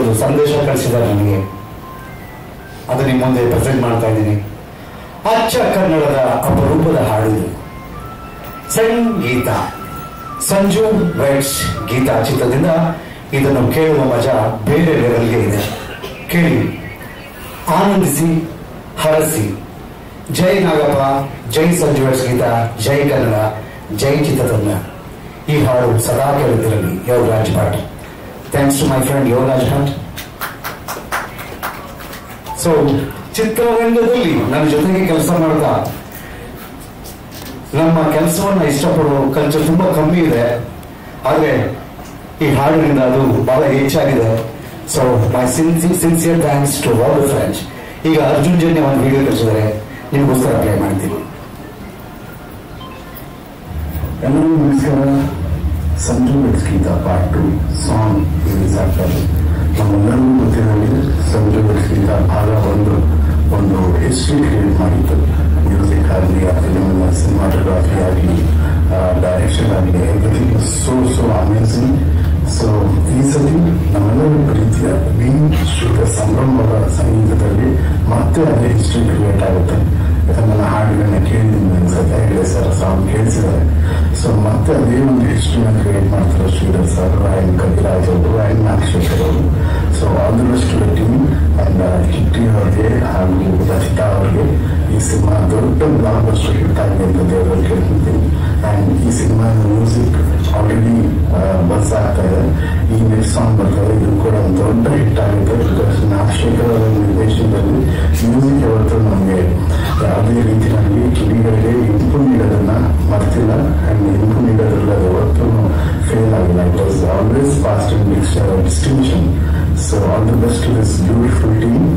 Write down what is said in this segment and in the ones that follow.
ಒಂದು ಸಂದೇಶ ಕಳಿಸಿದ್ದಾರೆ ನನಗೆ, ಅದು ನಿಮ್ಮ ಮುಂದೆ ಪ್ರೆಸೆಂಟ್ ಮಾಡ್ತಾ ಇದ್ದೀನಿ. ಅಚ್ಚ ಕನ್ನಡದ ಅಪರೂಪದ ಹಾಡಿದು ಸಂಗೀತ ಸಂಜು ವೈಟ್ಸ್ ಗೀತಾ ಚಿತ್ರದಿಂದ. ಇದನ್ನು ಕೇಳುವ ಮಜಾ ಬೇರೆ ಲೆವೆಲ್ಗೆ ಇದೆ. ಕೇಳಿ, ಆನಂದಿಸಿ, ಹರಸಿ. ಜೈ ನಾಗಪ್ಪ, ಜೈ ಸಂಜು ವೈಟ್ಸ್ ಗೀತಾ, ಜೈ ಕನ್ನಡ, ಜೈ ಚಿತ್ರತಂಡ. ಈ ಹಾಡು ಸದಾ ಕೇಳುತ್ತಿರಲಿ. Yogaraj Bhat. Thanks to my friend Yogaraj Bhat. So ಚಿತ್ರರಂಗದಲ್ಲಿ ನನ್ನ ಜೊತೆಗೆ ಕೆಲಸ ಮಾಡ್ತಾ ನಮ್ಮ ಕೆಲಸವನ್ನ ಇಷ್ಟಪಡುವ ಕಲ್ಚರ್ ತುಂಬಾ ಕಮ್ಮಿ ಇದೆ, ಆದ್ರೆ ಈ ಹಾಡಿನಿಂದ ಅದು ಬಹಳ ಹೆಚ್ಚಾಗಿದೆ. So my sincere thanks to all the friends. ಈಗ ಅರ್ಜುನ್ ಜನ್ಯ ಒಂದು ವಿಡಿಯೋ ಕಳಿಸಿದರೆ ನಿಮಗೋಸ್ಕರ ಪ್ಲೇ ಮಾಡ್ತೀನಿ. ಎಲ್ಲರಿಗೂ ನಮಸ್ಕಾರ. Sanju weds Geetha part 2 song release ಆಗ್ತಾರೆ. ನಮ್ಮೆಲ್ಲರಿಗೂ ಗೊತ್ತಿರಲಿ, ಸಂಜು ವೈಟ್ಸ್ ಗೀತಾ ಭಾಗ ಒಂದು ಹಿಸ್ಟ್ರಿ ಕ್ರಿಯೇಟ್ ಮಾಡಿತ್ತು. ಮ್ಯೂಸಿಕ್ ಆಗಲಿ, ಫಿಲ್ಮ್ ಸಿನಿಮಾಟೋಗ್ರಫಿ ಆಗಲಿ, ಡೈರೆಕ್ಷನ್ ಆಗಲಿ, ಎವ್ರಿಥಿಂಗ್ ಸೋ ಅಮೇಸಿಂಗ್. ಸೊ ಈ ಸತಿ ನಮ್ಮೆಲ್ಲರ ಪ್ರೀತಿಯ ಶ್ರೀಧರ್ ಸಂಭ್ರಮದ ಸಂಗೀತದಲ್ಲಿ ಮತ್ತೆ ಅದೇ ಹಿಸ್ಟ್ರಿ ಕ್ರಿಯೇಟ್ ಆಗುತ್ತೆ. ಯಾಕಂದ್ರೆ ನನ್ನ ಹಾಡುಗಳನ್ನ ಕೇಳಿದ್ದೀನಿ, ಸತ್ಯ ಸರ್ ಸಾಂಗ್ ಕೇಳಿಸಿದ್ದಾರೆ. ಸೊ ಮತ್ತೆ ಅದೇ ಒಂದು ಹಿಸ್ಟ್ರಿನ ಕ್ರಿಯೇಟ್ ಮಾಡ್ತಾರೆ ಶ್ರೀಧರ್ ಸರ್ ಆ್ಯಂಡ್ ಕವಿರಾಜ್ ಅವರು ಆ್ಯಂಡ್ ನಾಗಶೇಖರ್ ಅವರು. So all the best to the team and Kitty ಅವ್ರಿಗೆ ಹಾಗೂ ರಚಿತಾ ಅವ್ರಿಗೆ ಈ ಸಿನಿಮಾ ದೊಡ್ಡ ಬ್ಲಾಕ್ ಬಸ್ಟರ್ ಹಿಟ್ ಆಗಿದೆ ಅಂತ ದೇವರಲ್ಲಿ ಕೇಳ್ತಿದ್ದೀನಿ. ಆ್ಯಂಡ್ ಈ ಸಿನಿಮಾದ ಮ್ಯೂಸಿಕ್ ಆಲ್ರೆಡಿ ಬಸ್ ಆಗ್ತಾ ಇದೆ. ಈ ನೆಕ್ಸ್ಟ್ ಸಾಂಗ್ ಬರ್ತಾರೆ, ಇದು ಕೂಡ ಒಂದು ದೊಡ್ಡ ಹಿಟ್ ಆಗುತ್ತೆ. ಬಿಕಾಸ್ ನಾಗಶೇಖರ್ ಅವರ ನಿರ್ದೇಶನದಲ್ಲಿ ಮ್ಯೂಸಿಕ್ ಯಾವತ್ತೂ ನಮಗೆ ಯಾವುದೇ ರೀತಿಯಲ್ಲಿ ಕಿವಿಗಳಿಗೆ ಇಂಪು ನೀಡೋದನ್ನ ಮರ್ತಿಲ್ಲ. ಆ್ಯಂಡ್ ಇಂಪು ನೀಡೋದ್ರಲ್ಲಿ ಅದು ಯಾವತ್ತೂ ಫೇಲ್ ಆಗಿಲ್ಲ. It was always first and distinction. So all the best to this beautiful team.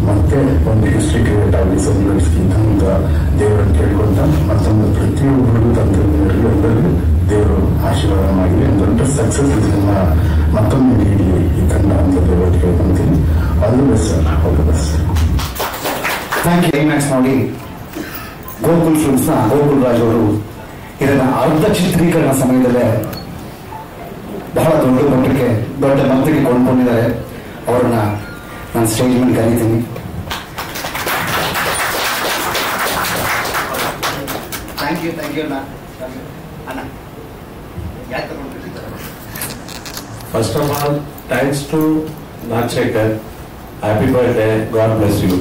ಮತ್ತೆ ಒಂದು ಹಿಸ್ಟ್ರಿ ಕ್ರಿಯೇಟ್ ಆಗಲಿ ಸಂಜು ವೈಟ್ಸ್ ಗೀತಾ ಅಂತ ದೇವರನ್ನು ಕೇಳ್ಕೊಂತ ಮತ್ತೊಂದು ಪ್ರತಿಯೊಬ್ಬರಿಗೂ ತಂತ್ರಜ್ಞರಿಗೂ ಎಲ್ಲರಿಗೂ ದೇವರು ಆಶೀರ್ವಾದ ಮಾಡಲಿ. ದೊಡ್ಡ ಸಕ್ಸಸ್ ಸಿನಿಮಾ ಮತ್ತೊಂದು ನೀಡಿ ಈ ತಂಡ ಅಂತ ದೇವರಿಗೆ ಕೇಳ್ಕೊಂತೀನಿ. All the best sir, all the best. Thank you. Climax ನೋಡಿ ಗೋಕುಲ್ ಫಿಲ್ಮ್ಸ್ನ ಗೋಕುಲ್ ರಾಜ್ ಅವರು ಇದನ್ನ ಅರ್ಧ ಚಿತ್ರೀಕರಣ ಸಮಯದಲ್ಲೇ ಬಹಳ ದೊಡ್ಡ ಮಟ್ಟಿಗೆ ಕೊಂಡ್ಕೊಂಡಿದ್ದಾರೆ. ಅವರನ್ನ ನಾನು ಸ್ಟೇಜ್ ಮೇಲೆ ಕರೀತೀನಿ. ಥ್ಯಾಂಕ್ ಯು ಅಣ್ಣ. First of all thanks to Nagashekar. Happy birthday, God bless you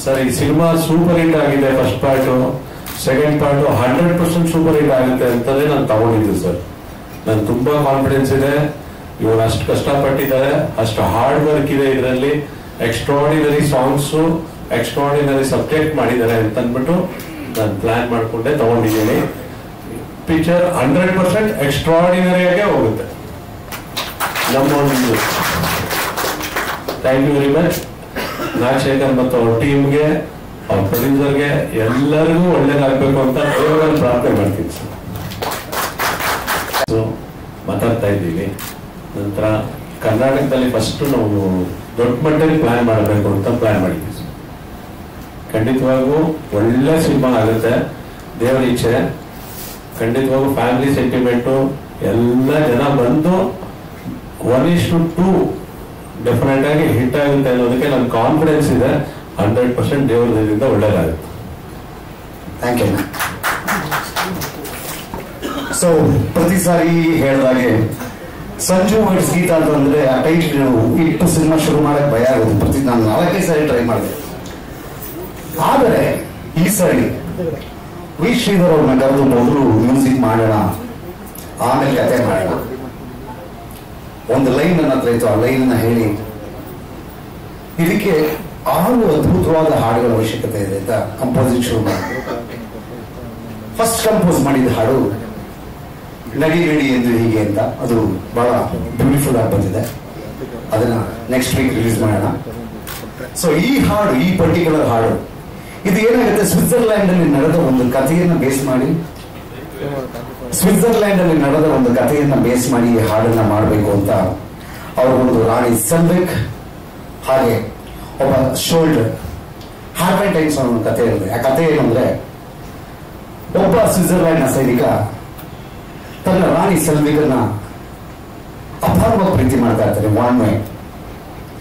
sir. ಈ ಸಿನಿಮಾ ಸೂಪರ್ ಹಿಟ್ ಆಗಿದೆ. First part, second part 100% super hit ಆಗುತ್ತೆ ಅಂತಲೇ ನಾನು ತಗೊಂಡಿದ್ದು ಸರ್. ನನ್ ತುಂಬಾ ಕಾನ್ಫಿಡೆನ್ಸ್ ಇದೆ. ಇವರು ಅಷ್ಟು ಕಷ್ಟಪಟ್ಟಿದ್ದಾರೆ, ಅಷ್ಟು ಹಾರ್ಡ್ ವರ್ಕ್ ಇದೆ ಇದರಲ್ಲಿ. ಎಕ್ಸ್ಟ್ರಾರ್ಡಿನರಿ ಸಾಂಗ್ಸು, ಎಕ್ಸ್ಟ್ರಾರ್ಡಿನರಿ ಸಬ್ಜೆಕ್ಟ್ ಮಾಡಿದ್ದಾರೆ ಅಂತ ಅಂದ್ಬಿಟ್ಟು ನಾನು ಪ್ಲಾನ್ ಮಾಡ್ಕೊಂಡೆ ತಗೊಂಡಿದ್ದೀನಿ. ಪಿಕ್ಚರ್ 100% ಎಕ್ಸ್ಟ್ರಾರ್ಡಿನರಿಯಾಗೆ ಹೋಗುತ್ತೆ. ನಮ್ಮ ಒಂದು thank you very much Nagashekar ಮತ್ತು ಅವ್ರ ಟೀಮ್ಗೆ, ಅವ್ರ ಪ್ರೊಡ್ಯೂಸರ್ಗೆ ಎಲ್ಲರಿಗೂ ಒಳ್ಳೇದಾಗಬೇಕು ಅಂತ ದೇವರಲ್ಲಿ ಪ್ರಾರ್ಥನೆ ಮಾಡ್ತೀನಿ ಸರ್. ಸೊ ಮಾತಾಡ್ತಾ ಇದ್ದೀವಿ. ನಂತರ ಕರ್ನಾಟಕದಲ್ಲಿ ಫಸ್ಟ್ ನಾವು ದೊಡ್ಡ ಮಟ್ಟದಲ್ಲಿ ಪ್ಲಾನ್ ಮಾಡಬೇಕು ಅಂತ ಪ್ಲಾನ್ ಮಾಡಿದ್ವಿ ಸರ್. ಖಂಡಿತವಾಗೂ ಒಳ್ಳೆ ಸಿನಿಮಾ ಆಗುತ್ತೆ, ದೇವರ ಇಚ್ಛೆ. ಖಂಡಿತವಾಗೂ ಫ್ಯಾಮಿಲಿ ಸೆಂಟಿಮೆಂಟು ಎಲ್ಲ ಜನ ಬಂದು 1:2 ಡೆಫಿನೆಟ್ ಆಗಿ ಹಿಟ್ ಆಗುತ್ತೆ ಅನ್ನೋದಕ್ಕೆ ನನ್ನ ಕಾನ್ಫಿಡೆನ್ಸ್ ಇದೆ. 100% ದೇವರದಿಂದ ಒಳ್ಳೇದಾಗುತ್ತೆ. Thank you. ಸೊ ಪ್ರತಿ ಸಾರಿ ಹೇಳಿದಾಗೆ ಸಂಜು ವೈಟ್ಸ್ ಗೀತಾ ಅಂತಂದ್ರೆ ಆ ಟೈಟ್ಲ್ ಇಟ್ಟು ಸಿನಿಮಾ ಶುರು ಮಾಡಕ್ ಭಯ ಆಗುತ್ತೆ. ನಾನು 4 ಸಾರಿ ಟ್ರೈ ಮಾಡಿದೆ. ಆದರೆ ಈ ಸಾರಿ ವಿ ಶ್ರೀಧರ್ ಅವ್ರನ್ನ ಕರೆದು ಮೊದಲು ಮ್ಯೂಸಿಕ್ ಮಾಡೋಣ, ಆಮೇಲೆ ಕತೆ ಮಾಡೋಣ. ಒಂದು ಲೈನ್ ನನ್ನ ಹತ್ರ ಇತ್ತು, ಆ ಲೈನ್ ಹೇಳಿ ಇದಕ್ಕೆ 6 ಅದ್ಭುತವಾದ ಹಾಡುಗಳ ಅವಶ್ಯಕತೆ ಇದೆ ಅಂತ ಕಂಪೋಸಿಂಗ್ ಶುರು ಮಾಡಿ. ಫಸ್ಟ್ ಕಂಪೋಸ್ ಮಾಡಿದ ಹಾಡು ನಡಿ ನಡಿ ಎಂದು ಹೀಗೆ ಅಂತ. ಅದು ಬಹಳ ಬ್ಯೂಟಿಫುಲ್ ಆಗಿ ಬಂದಿದೆ. ಅದನ್ನ ನೆಕ್ಸ್ಟ್ ವೀಕ್ ರಿಲೀಸ್ ಮಾಡೋಣ. ಸೊ ಈ ಹಾಡು, ಈ ಪರ್ಟಿಕ್ಯುಲರ್ ಹಾಡು, ಇದು ಏನಾಗುತ್ತೆ, ಸ್ವಿಟ್ಜರ್ಲ್ಯಾಂಡ್ ಅಲ್ಲಿ ನಡೆದ ಒಂದು ಕಥೆಯನ್ನ ಬೇಸ್ ಮಾಡಿ ಈ ಹಾಡನ್ನ ಮಾಡಬೇಕು ಅಂತ ಅವ್ರಿಗೊಂದು ರಾಣಿ ಸೆಲ್ವಿಕ್ ಹಾಗೆ ಒಬ್ಬ ಶೋಲ್ಡರ್ ಹಾರ್ಪೆಂಟೈನ್ಸ್ ಅನ್ನೋ ಕಥೆ ಇರುತ್ತೆ. ಆ ಕಥೆ ಏನಂದ್ರೆ, ಒಬ್ಬ ಸ್ವಿಟ್ಜರ್ಲ್ಯಾಂಡ್ ನ ಸೈನಿಕ ತನ್ನ ರಾಣಿ ಸೆಲ್ವಿಕನ್ನ ಅಪಾರವಾಗಿ ಪ್ರೀತಿ ಮಾಡ್ತಾ ಇರ್ತಾರೆ ವಾಣ್ಮೆ.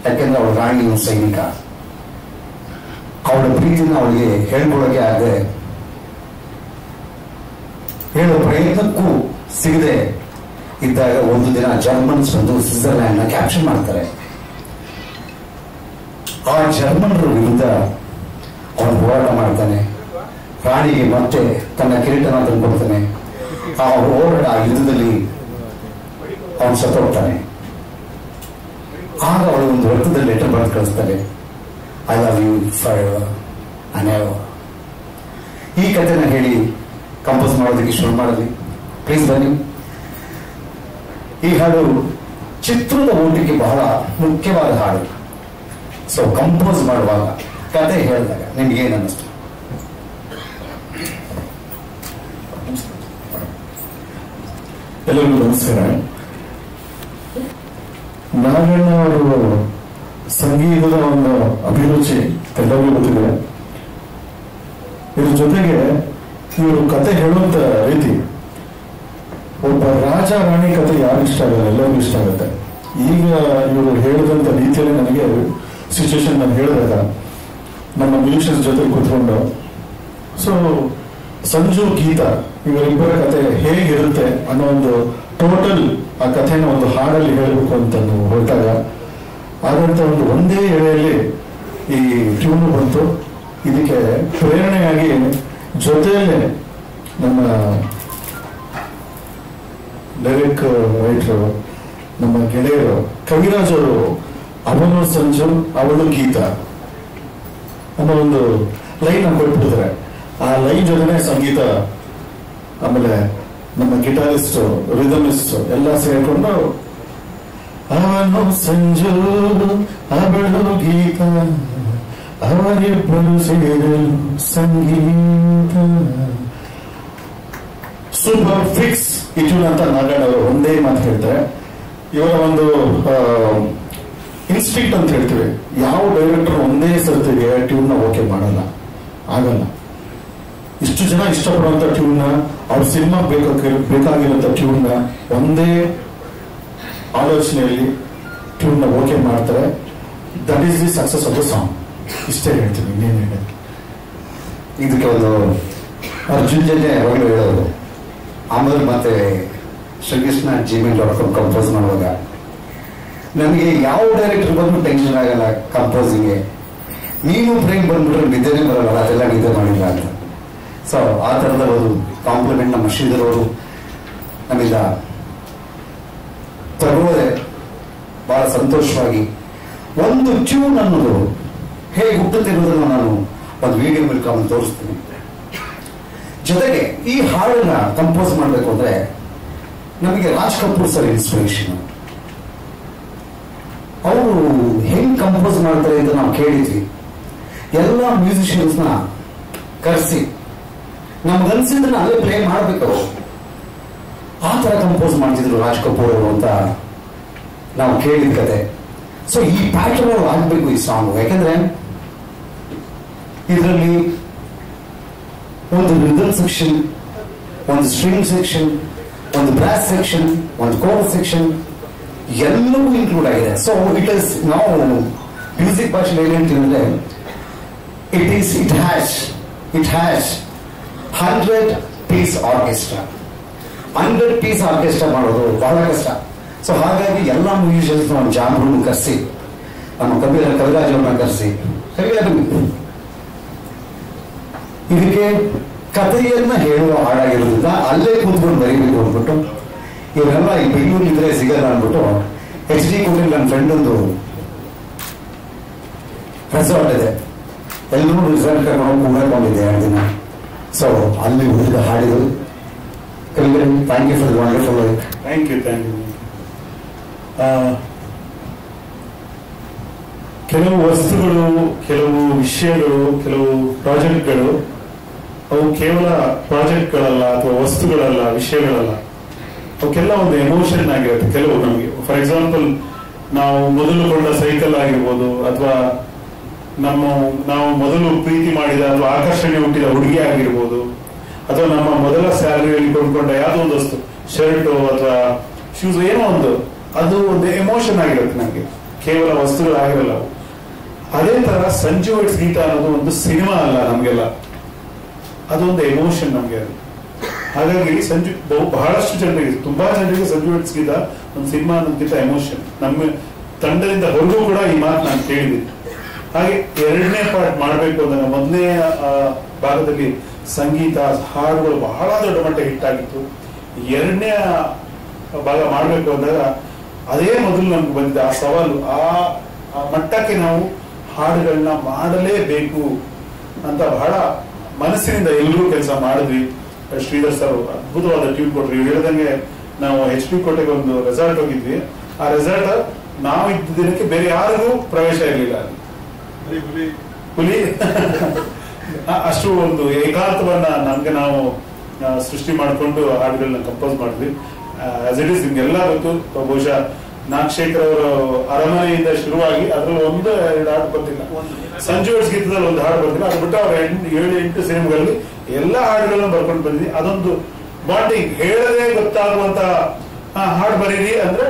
ಯಾಕೆಂದ್ರೆ ಅವಳು ರಾಣಿ ಸೈನಿಕ. ಅವಳ ಪ್ರೀತಿನ ಅವಳಿಗೆ ಹೇಳ್ಕೊಳಕ್ಕೆ ಆಗದೆ, ಹೇಳೋ ಪ್ರಯತ್ನಕ್ಕೂ ಸಿಗದೆ ಇದ್ದಾಗ ಒಂದು ದಿನ ಜರ್ಮನ್ಸ್ ಬಂದು ಸ್ವಿಟ್ಜರ್ಲ್ಯಾಂಡ್ ನ ಕ್ಯಾಪ್ಚರ್ ಮಾಡ್ತಾರೆ. ಆ ಜರ್ಮನರ ವಿರುದ್ಧ ಅವನು ಹೋರಾಟ ಮಾಡ್ತಾನೆ. ರಾಣಿಗೆ ಮತ್ತೆ ತನ್ನ ಕಿರೀಟನ ತಂದುಕೊಡ್ತಾನೆ. ಆ ಹೋರಾಟ ಯುದ್ಧದಲ್ಲಿ ಅವನು ಸತ್ತೋಗ್ತಾನೆ. ಆಗ ಅವಳು ಒಂದು ವೃತ್ತದಲ್ಲಿ ಲೆಟರ್ ಬರೆದು ಕಳಿಸ್ತಾರೆ, I love you for ever and ever. ಈ ಕಥೆನ ಹೇಳಿ ಕಂಪೋಸ್ ಮಾಡೋದಕ್ಕೆ ಶುರು ಮಾಡಿದ್ವಿ. ಪ್ಲೀಸ್ ಬನ್ನಿ. ಈ ಹಾಡು ಚಿತ್ರದ ಓಟಿಗೆ ಬಹಳ ಮುಖ್ಯವಾದ ಹಾಡು. ಸೊ ಕಂಪೋಸ್ ಮಾಡುವಾಗ, ಕತೆ ಹೇಳಿದಾಗ ನಿಮ್ಗೆ ಏನು ಅನ್ನಿಸ್ತು? ಎಲ್ಲರಿಗೂ ನಮಸ್ಕಾರ. ನಾರಾಯಣ ಅವರು ಸಂಗೀತದ ಒಂದು ಅಭಿರುಚಿ ಎಲ್ಲರಿಗೂ ಗೊತ್ತಿದೆ. ಇದ್ರ ಜೊತೆಗೆ ಇವರು ಕತೆ ಹೇಳುವಂತ ರೀತಿ, ಒಬ್ಬ ರಾಜ ರಾಣಿ ಕತೆ ಯಾರು ಇಷ್ಟ ಆಗಲ್ಲ, ಎಲ್ಲರಿಗೂ ಇಷ್ಟ ಆಗುತ್ತೆ. ಈಗ ಇವರು ಹೇಳಿದಂತ ರೀತಿಯಲ್ಲಿ ನನಗೆ ಸಿಚುವೇಶನ್ ನಾನು ಹೇಳಿದಾಗ ನಮ್ಮ ಮ್ಯೂಸಿಷಿಯನ್ಸ್ ಜೊತೆ ಕೂತ್ಕೊಂಡು, ಸೊ ಸಂಜು ಗೀತಾ ಇವರಿಬ್ಬರ ಕತೆ ಹೇಗಿರುತ್ತೆ ಅನ್ನೋ ಒಂದು ಟೋಟಲ್ ಆ ಕಥೆನ ಒಂದು ಹಾಡಲ್ಲಿ ಹೇಳಬೇಕು ಅಂತ ಹೊರಟಾಗ ಆದಂತ ಒಂದು ಒಂದೇ ಎಳೆಯಲ್ಲಿ ಈ ಟ್ಯೂನ್ ಬಂತು. ಇದಕ್ಕೆ ಪ್ರೇರಣೆಯಾಗಿ ಜೊತೆಯಲ್ಲೇ ನಮ್ಮ ಲಿರಿಕ್ ರೈಟರು, ನಮ್ಮ ಗೆಳೆಯರು ಕವಿರಾಜ್ ಅವರು, ಅವನು ಸಂಜು ಅವಳು ಗೀತಾ ಅನ್ನೋ ಒಂದು ಲೈನ್ ಕೊಟ್ಬಿಟ್ಟಿದ್ದಾರೆ. ಆ ಲೈನ್ ಜೊತೆನೆ ಸಂಗೀತ, ಆಮೇಲೆ ನಮ್ಮ ಗಿಟಾರಿಸ್ಟ್, ರಿದಮಿಸ್ಟ್ ಎಲ್ಲ ಸೇರ್ಕೊಂಡು ಅವನು ಸಂಜು ಅವಳು ಗೀತ ಅವರಿಬ್ಬರು ಸೇರಲು ಸಂಗೀತ, ಸೂಪರ್ ಫಿಕ್ಸ್ ಇಟ್ಯೂನ್ ಅಂತ ನಾರಾಯಣ ಅವರು ಒಂದೇ ಮಾತು ಹೇಳ್ತಾರೆ. ಇವರ ಒಂದು ಇನ್ಸ್ಟಿಂಕ್ಟ್ ಅಂತ ಹೇಳ್ತೀವಿ. ಯಾವ ಡೈರೆಕ್ಟರ್ ಒಂದೇ ಸರ್ತಿಗೆ ಟ್ಯೂನ್ ಓಕೆ ಮಾಡಲ್ಲ, ಆಗಲ್ಲ. ಇಷ್ಟು ಜನ ಇಷ್ಟಪಡುವಂತ ಟ್ಯೂನ್, ಅವ್ರ ಸಿನಿಮಾ ಬೇಕಾಗಿರುವಂತ ಟ್ಯೂನ್ ಒಂದೇ ಆಲೋಚನೆಯಲ್ಲಿ ಟ್ಯೂನ್ ಓಕೆ ಮಾಡ್ತಾರೆ. That is the success of the song. ಇಷ್ಟೇ ಹೇಳ್ತೀನಿ, ಇನ್ನೇನು ಹೇಳಿ. ಇದಕ್ಕೆ ಒಂದು ಅರ್ಜುನ್ ಜನ್ಯ ಯಾವಾಗಲೂ ಹೇಳೋದು, ಆಮೇಲೆ ಮತ್ತೆ ಶ್ರೀಕೃಷ್ಣ gmail.com ಕಂಪೋಸ್ ಮಾಡುವಾಗ ನನಗೆ ಯಾವ ಡೈರೆಕ್ಟರ್ ಬಂದು ಟೆನ್ಷನ್ ಆಗಲ್ಲ ಕಂಪೋಸಿಂಗ್ಗೆ. ನೀನು ಪ್ರೇಮ್ ಬಂದ್ಬಿಟ್ರೆ ನಿದ್ದೆನೇ ಬರಲ್ಲ, ಅದೆಲ್ಲ ನಿದ್ದೆ ಮಾಡಿಲ್ಲ ಅಂತ. ಸೊ ಆ ಥರದ ಒಂದು ಕಾಂಪ್ಲಿಮೆಂಟ್ ನಮ್ಮ ಶ್ರೀಧರ್ ಅವರು ನಮ್ಮಿಂದ ತಗೊಳ್ಳದೆ ಬಹಳ ಸಂತೋಷವಾಗಿ ಒಂದು ಟ್ಯೂನ್ ಅನ್ನೋದು ಹೇಗೆ ಹುಟ್ಟುತ್ತಿರುವುದನ್ನು ನಾನು ಒಂದು ವಿಡಿಯೋ ಮೂಲಕ ತೋರಿಸ್ತೀನಿ. ಜೊತೆಗೆ ಈ ಹಾಡನ್ನ ಕಂಪೋಸ್ ಮಾಡಬೇಕು ಅಂದ್ರೆ ನಮಗೆ ರಾಜ್ ಕಪೂರ್ ಸರ್ ಇನ್ಸ್ಪಿರೇಷನ್. ಅವರು ಹೆಂಗ್ ಕಂಪೋಸ್ ಮಾಡ್ತಾರೆ ಅಂತ ನಾವು ಕೇಳಿದ್ವಿ. ಎಲ್ಲ ಮ್ಯೂಸಿಷಿಯನ್ಸ್ನ ಕರೆಸಿ ನಮ್ಗನ್ಸಿದ್ರೆ ಅಲ್ಲೇ ಪ್ಲೇ ಮಾಡ್ಬೇಕು, ಆ ತರ ಕಂಪೋಸ್ ಮಾಡ್ತಿದ್ರು ರಾಜ್ ಕಪೂರ್ ಅವರು ಅಂತ ನಾವು ಕೇಳಿದ ಕತೆ. ಸೊ ಈ ಪ್ಯಾಟರ್ನ್ ಅಲ್ಲಿ ಆಗ್ಬೇಕು ಈ ಸಾಂಗ್. ಯಾಕಂದ್ರೆ ಇದರಲ್ಲಿ ಒಂದು ರಿದಮ್ ಸೆಕ್ಷನ್, ಒಂದು ಸ್ಟ್ರಿಂಗ್ ಸೆಕ್ಷನ್, ಒಂದು ಬ್ರಾಸ್ ಸೆಕ್ಷನ್, ಒಂದು ಕೋರಸ್ ಸೆಕ್ಷನ್ ಎಲ್ಲವೂ ಇನ್ಕ್ಲೂಡ್ ಆಗಿದೆ. ಸೊ ಇಟ್ ಇಸ್, ನಾವು ಮ್ಯೂಸಿಕ್ ಭಾಷೆಯಲ್ಲಿ ಏನು ಹೇಳ್ತೀವಿ it has 100 piece orchestra. 100 piece orchestra ಮಾಡೋದು ಬಹಳ ಕಷ್ಟ. ಸೊ ಹಾಗಾಗಿ ಎಲ್ಲ ಮ್ಯೂಸಿಷಿಯನ್ಸ್ ನಮ್ಮ ಜಾಮ್ರನ್ನು ಕರೆಸಿ, ನಮ್ಮ ಕವಿರಾಜ್ ಅವ್ರನ್ನ ಕರೆಸಿ, ಇದಕ್ಕೆ ಕಥೆಯನ್ನ ಹೇಳುವ ಹಾಡಾಗಿರೋದ್ರಿಂದ ಅಲ್ಲೇ ಕೂತ್ಕೊಂಡು ಬರೀಬೇಕು ಅಂದ್ಬಿಟ್ಟು ಇವರೆಲ್ಲ ಈ ಬೆಂಗಳೂರಿದ್ರೆ ಸಿಗಲ್ಲ ಅಂದ್ಬಿಟ್ಟು HD ಕೋಟೆಲ್ ನನ್ನ ಫ್ರೆಂಡ್ ಒಂದು ರೆಸಾರ್ಟ್ ಇದೆ, ಎಲ್ಲರೂ ರಿಸಲ್ಟ್ ಕರ್ಕೊಂಡು ಕೂಡಕೊಂಡಿದ್ದೆ 2 ದಿನ. ಸೊ ಅಲ್ಲಿ ಉಳಿದ ಹಾಡಿಗಳು. Thank you for wonderful. Thank you. ಕೆಲವು ವಸ್ತುಗಳು, ಕೆಲವು ವಿಷಯಗಳು, ಕೆಲವು ಪ್ರಾಜೆಕ್ಟ್ಗಳು ಅವು ಕೇವಲ ಪ್ರಾಜೆಕ್ಟ್ಗಳಲ್ಲ ಅಥವಾ ವಸ್ತುಗಳಲ್ಲ, ವಿಷಯಗಳಲ್ಲ. ಅವಕ್ಕೆಲ್ಲ ಒಂದು ಎಮೋಷನ್ ಆಗಿರುತ್ತೆ. ಕೆಲವು ನಮಗೆ, ಫಾರ್ ಎಕ್ಸಾಂಪಲ್, ನಾವು ಮೊದಲು ಕೊಂಡ ಸೈಕಲ್ ಆಗಿರ್ಬೋದು, ಅಥವಾ ನಾವು ಮೊದಲು ಪ್ರೀತಿ ಮಾಡಿದ ಅಥವಾ ಆಕರ್ಷಣೆ ಹುಟ್ಟಿದ ಹುಡುಗಿ ಆಗಿರ್ಬೋದು, ಅಥವಾ ನಮ್ಮ ಮೊದಲ ಸ್ಯಾಲರಿಯಲ್ಲಿ ಕೊಂಡ್ಕೊಂಡ ಯಾವುದೋ ಒಂದು ವಸ್ತು, ಶರ್ಟು ಅಥವಾ ಶೂಸ್, ಏನೋ ಒಂದು ಅದು ಒಂದು ಎಮೋಷನ್ ಆಗಿರುತ್ತೆ ನನಗೆ, ಕೇವಲ ವಸ್ತುಗಳಾಗಿರಲ್ಲ ಅವು. ಅದೇ ತರ ಸಂಜು ವೆಟ್ಸ್ ಗೀತಾ ಅನ್ನೋದು ಒಂದು ಸಿನಿಮಾ ಅಲ್ಲ ನಮ್ಗೆಲ್ಲ, ಅದೊಂದು ಎಮೋಷನ್ ನಮ್ಗೆ ಅದು. ಹಾಗಾಗಿ ಬಹಳಷ್ಟು ಜನರಿಗೆ, ತುಂಬಾ ಜನರಿಗೆ ಸಂಜು ವೆಟ್ಸ್ ಗೀತಾ ಒಂದು ಸಿನಿಮಾ ಅನ್ನೋದಕ್ಕಿಂತ ಎಮೋಷನ್. ನಮ್ಮ ತಂಡದಿಂದ ಹೊರಗೂ ಕೂಡ ಈ ಮಾತು ನಾನು ಕೇಳಿದ್ದೀನಿ. ಹಾಗೆ ಎರಡನೇ ಪಾರ್ಟ್ ಮಾಡಬೇಕು ಅಂದಾಗ ಮೊದಲನೇ ಭಾಗದಲ್ಲಿ ಸಂಗೀತ ಹಾಡುಗಳು ಬಹಳ ದೊಡ್ಡ ಮಟ್ಟ ಹಿಟ್ಟಾಗಿತ್ತು. ಎರಡನೇ ಭಾಗ ಮಾಡಬೇಕು ಅಂದಾಗ ಅದೇ ಮೊದಲು ನಮ್ಗೆ ಬಂದಿದೆ ಆ ಸವಾಲು. ಆ ಮಟ್ಟಕ್ಕೆ ನಾವು ಹಾಡುಗಳನ್ನ ಮಾಡಲೇಬೇಕು ಅಂತ ಬಹಳ ಮನಸ್ಸಿನಿಂದ ಎಲ್ಲರೂ ಕೆಲಸ ಮಾಡಿದ್ವಿ. ಶ್ರೀಧರ್ ಸರ್ ಅದ್ಭುತವಾದ ಟ್ಯೂನ್ ಕೊಟ್ರಿ. ಹೇಳ್ದಂಗೆ ನಾವು HP ಕೋಟೆಗೆ ಒಂದು ರೆಸಾರ್ಟ್ ಹೋಗಿದ್ವಿ. ಆ ರೆಸಾರ್ಟ್ ನಾವು ಇದ್ದ ದಿನಕ್ಕೆ ಬೇರೆ ಯಾರಿಗೂ ಪ್ರವೇಶ ಇರಲಿಲ್ಲ. ಹುಲಿ ಅಷ್ಟು ಒಂದು ಏಕಾಂತವನ್ನ ನಮ್ಗೆ ನಾವು ಸೃಷ್ಟಿ ಮಾಡಿಕೊಂಡು ಹಾಡುಗಳನ್ನ ಕಂಪೋಸ್ ಮಾಡಿದ್ವಿ. ಆಸ್ ಇಟ್ ಈಸ್ ನಿಮ್ಗೆಲ್ಲ ಗೊತ್ತು, ಬಹುಶಃ ನಾಗಶೇಖರ್ ಅವರು ಅರಮನೆಯಿಂದ ಶುರುವಾಗಿ ಅದ್ರಲ್ಲಿ 1-2 ಹಾಡು ಬರ್ತಿಲ್ಲ. ಸಂಜು ವೆಟ್ಸ್ ಗೀತದಲ್ಲಿ ಒಂದು ಹಾಡು ಬರ್ತಿಲ್ಲ. ಅದು ಬಿಟ್ಟು ಅವ್ರ 7-8 ಸಿನಿಮಾಗಳಲ್ಲಿ ಎಲ್ಲಾ ಹಾಡುಗಳನ್ನ ಬರ್ಕೊಂಡು ಬಂದಿದ್ವಿ. ಅದೊಂದು ಬಾಂಡಿಂಗ್, ಹೇಳದೆ ಗೊತ್ತಾಗುವಂತ ಹಾಡು ಬರೀರಿ ಅಂದ್ರೆ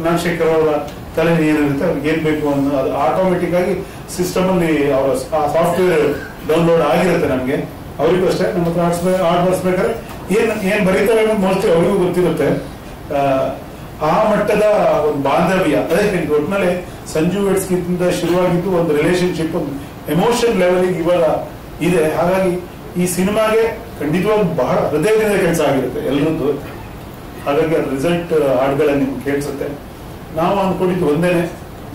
ನಾಗಶೇಖರ್ ಅವರ ತಲೆ ಏನಿರುತ್ತೆ ಅವ್ರಿಗೆ ಏನ್ ಬೇಕು ಅನ್ನೋ ಅದು ಆಟೋಮೆಟಿಕ್ ಆಗಿ ಸಿಸ್ಟಮ್ ಅಲ್ಲಿ ಅವರ ಸಾಫ್ಟ್ವೇರ್ ಡೌನ್ಲೋಡ್ ಆಗಿರುತ್ತೆ. ನಮ್ಗೆ ಅವರಿಗೂ ಅಷ್ಟೇ, ನಮ್ಮ ಹತ್ರ ಹಾಡು ಬರ್ಸ್ಬೇಕಾದ್ರೆ ಏನ್ ಬರೀತಾರೆ ಮೋಸ್ಟ್ಲಿ ಅವರಿಗೂ ಗೊತ್ತಿರುತ್ತೆ. ಆ ಮಟ್ಟದ ಒಂದು ಬಾಂಧವ್ಯ, ಅದೇ ಒಟ್ಟಿನಲ್ಲಿ ಸಂಜು ವೆಟ್ಸ್ ಗೀತದಿಂದ ಶುರುವಾಗಿದ್ದು ಒಂದು ರಿಲೇಶನ್ಶಿಪ್, ಒಂದು ಎಮೋಷನ್ ಲೆವೆಲ್ಗೆ ಇವಾಗ ಇದೆ. ಹಾಗಾಗಿ ಈ ಸಿನಿಮಾಗೆ ಖಂಡಿತವಾಗಿ ಬಹಳ ಹೃದಯದಿಂದ ಕೆಲಸ ಆಗಿರುತ್ತೆ ಎಲ್ಲರದ್ದು. ಹಾಗಾಗಿ ಅದ್ರ ರಿಸಲ್ಟ್ ಹಾಡುಗಳನ್ನ ನಿಮ್ಗೆ ಕೇಳಿಸುತ್ತೆ. ನಾವು ಅನ್ಕೊಂಡಿದ್ದು ಒಂದೇನೆ,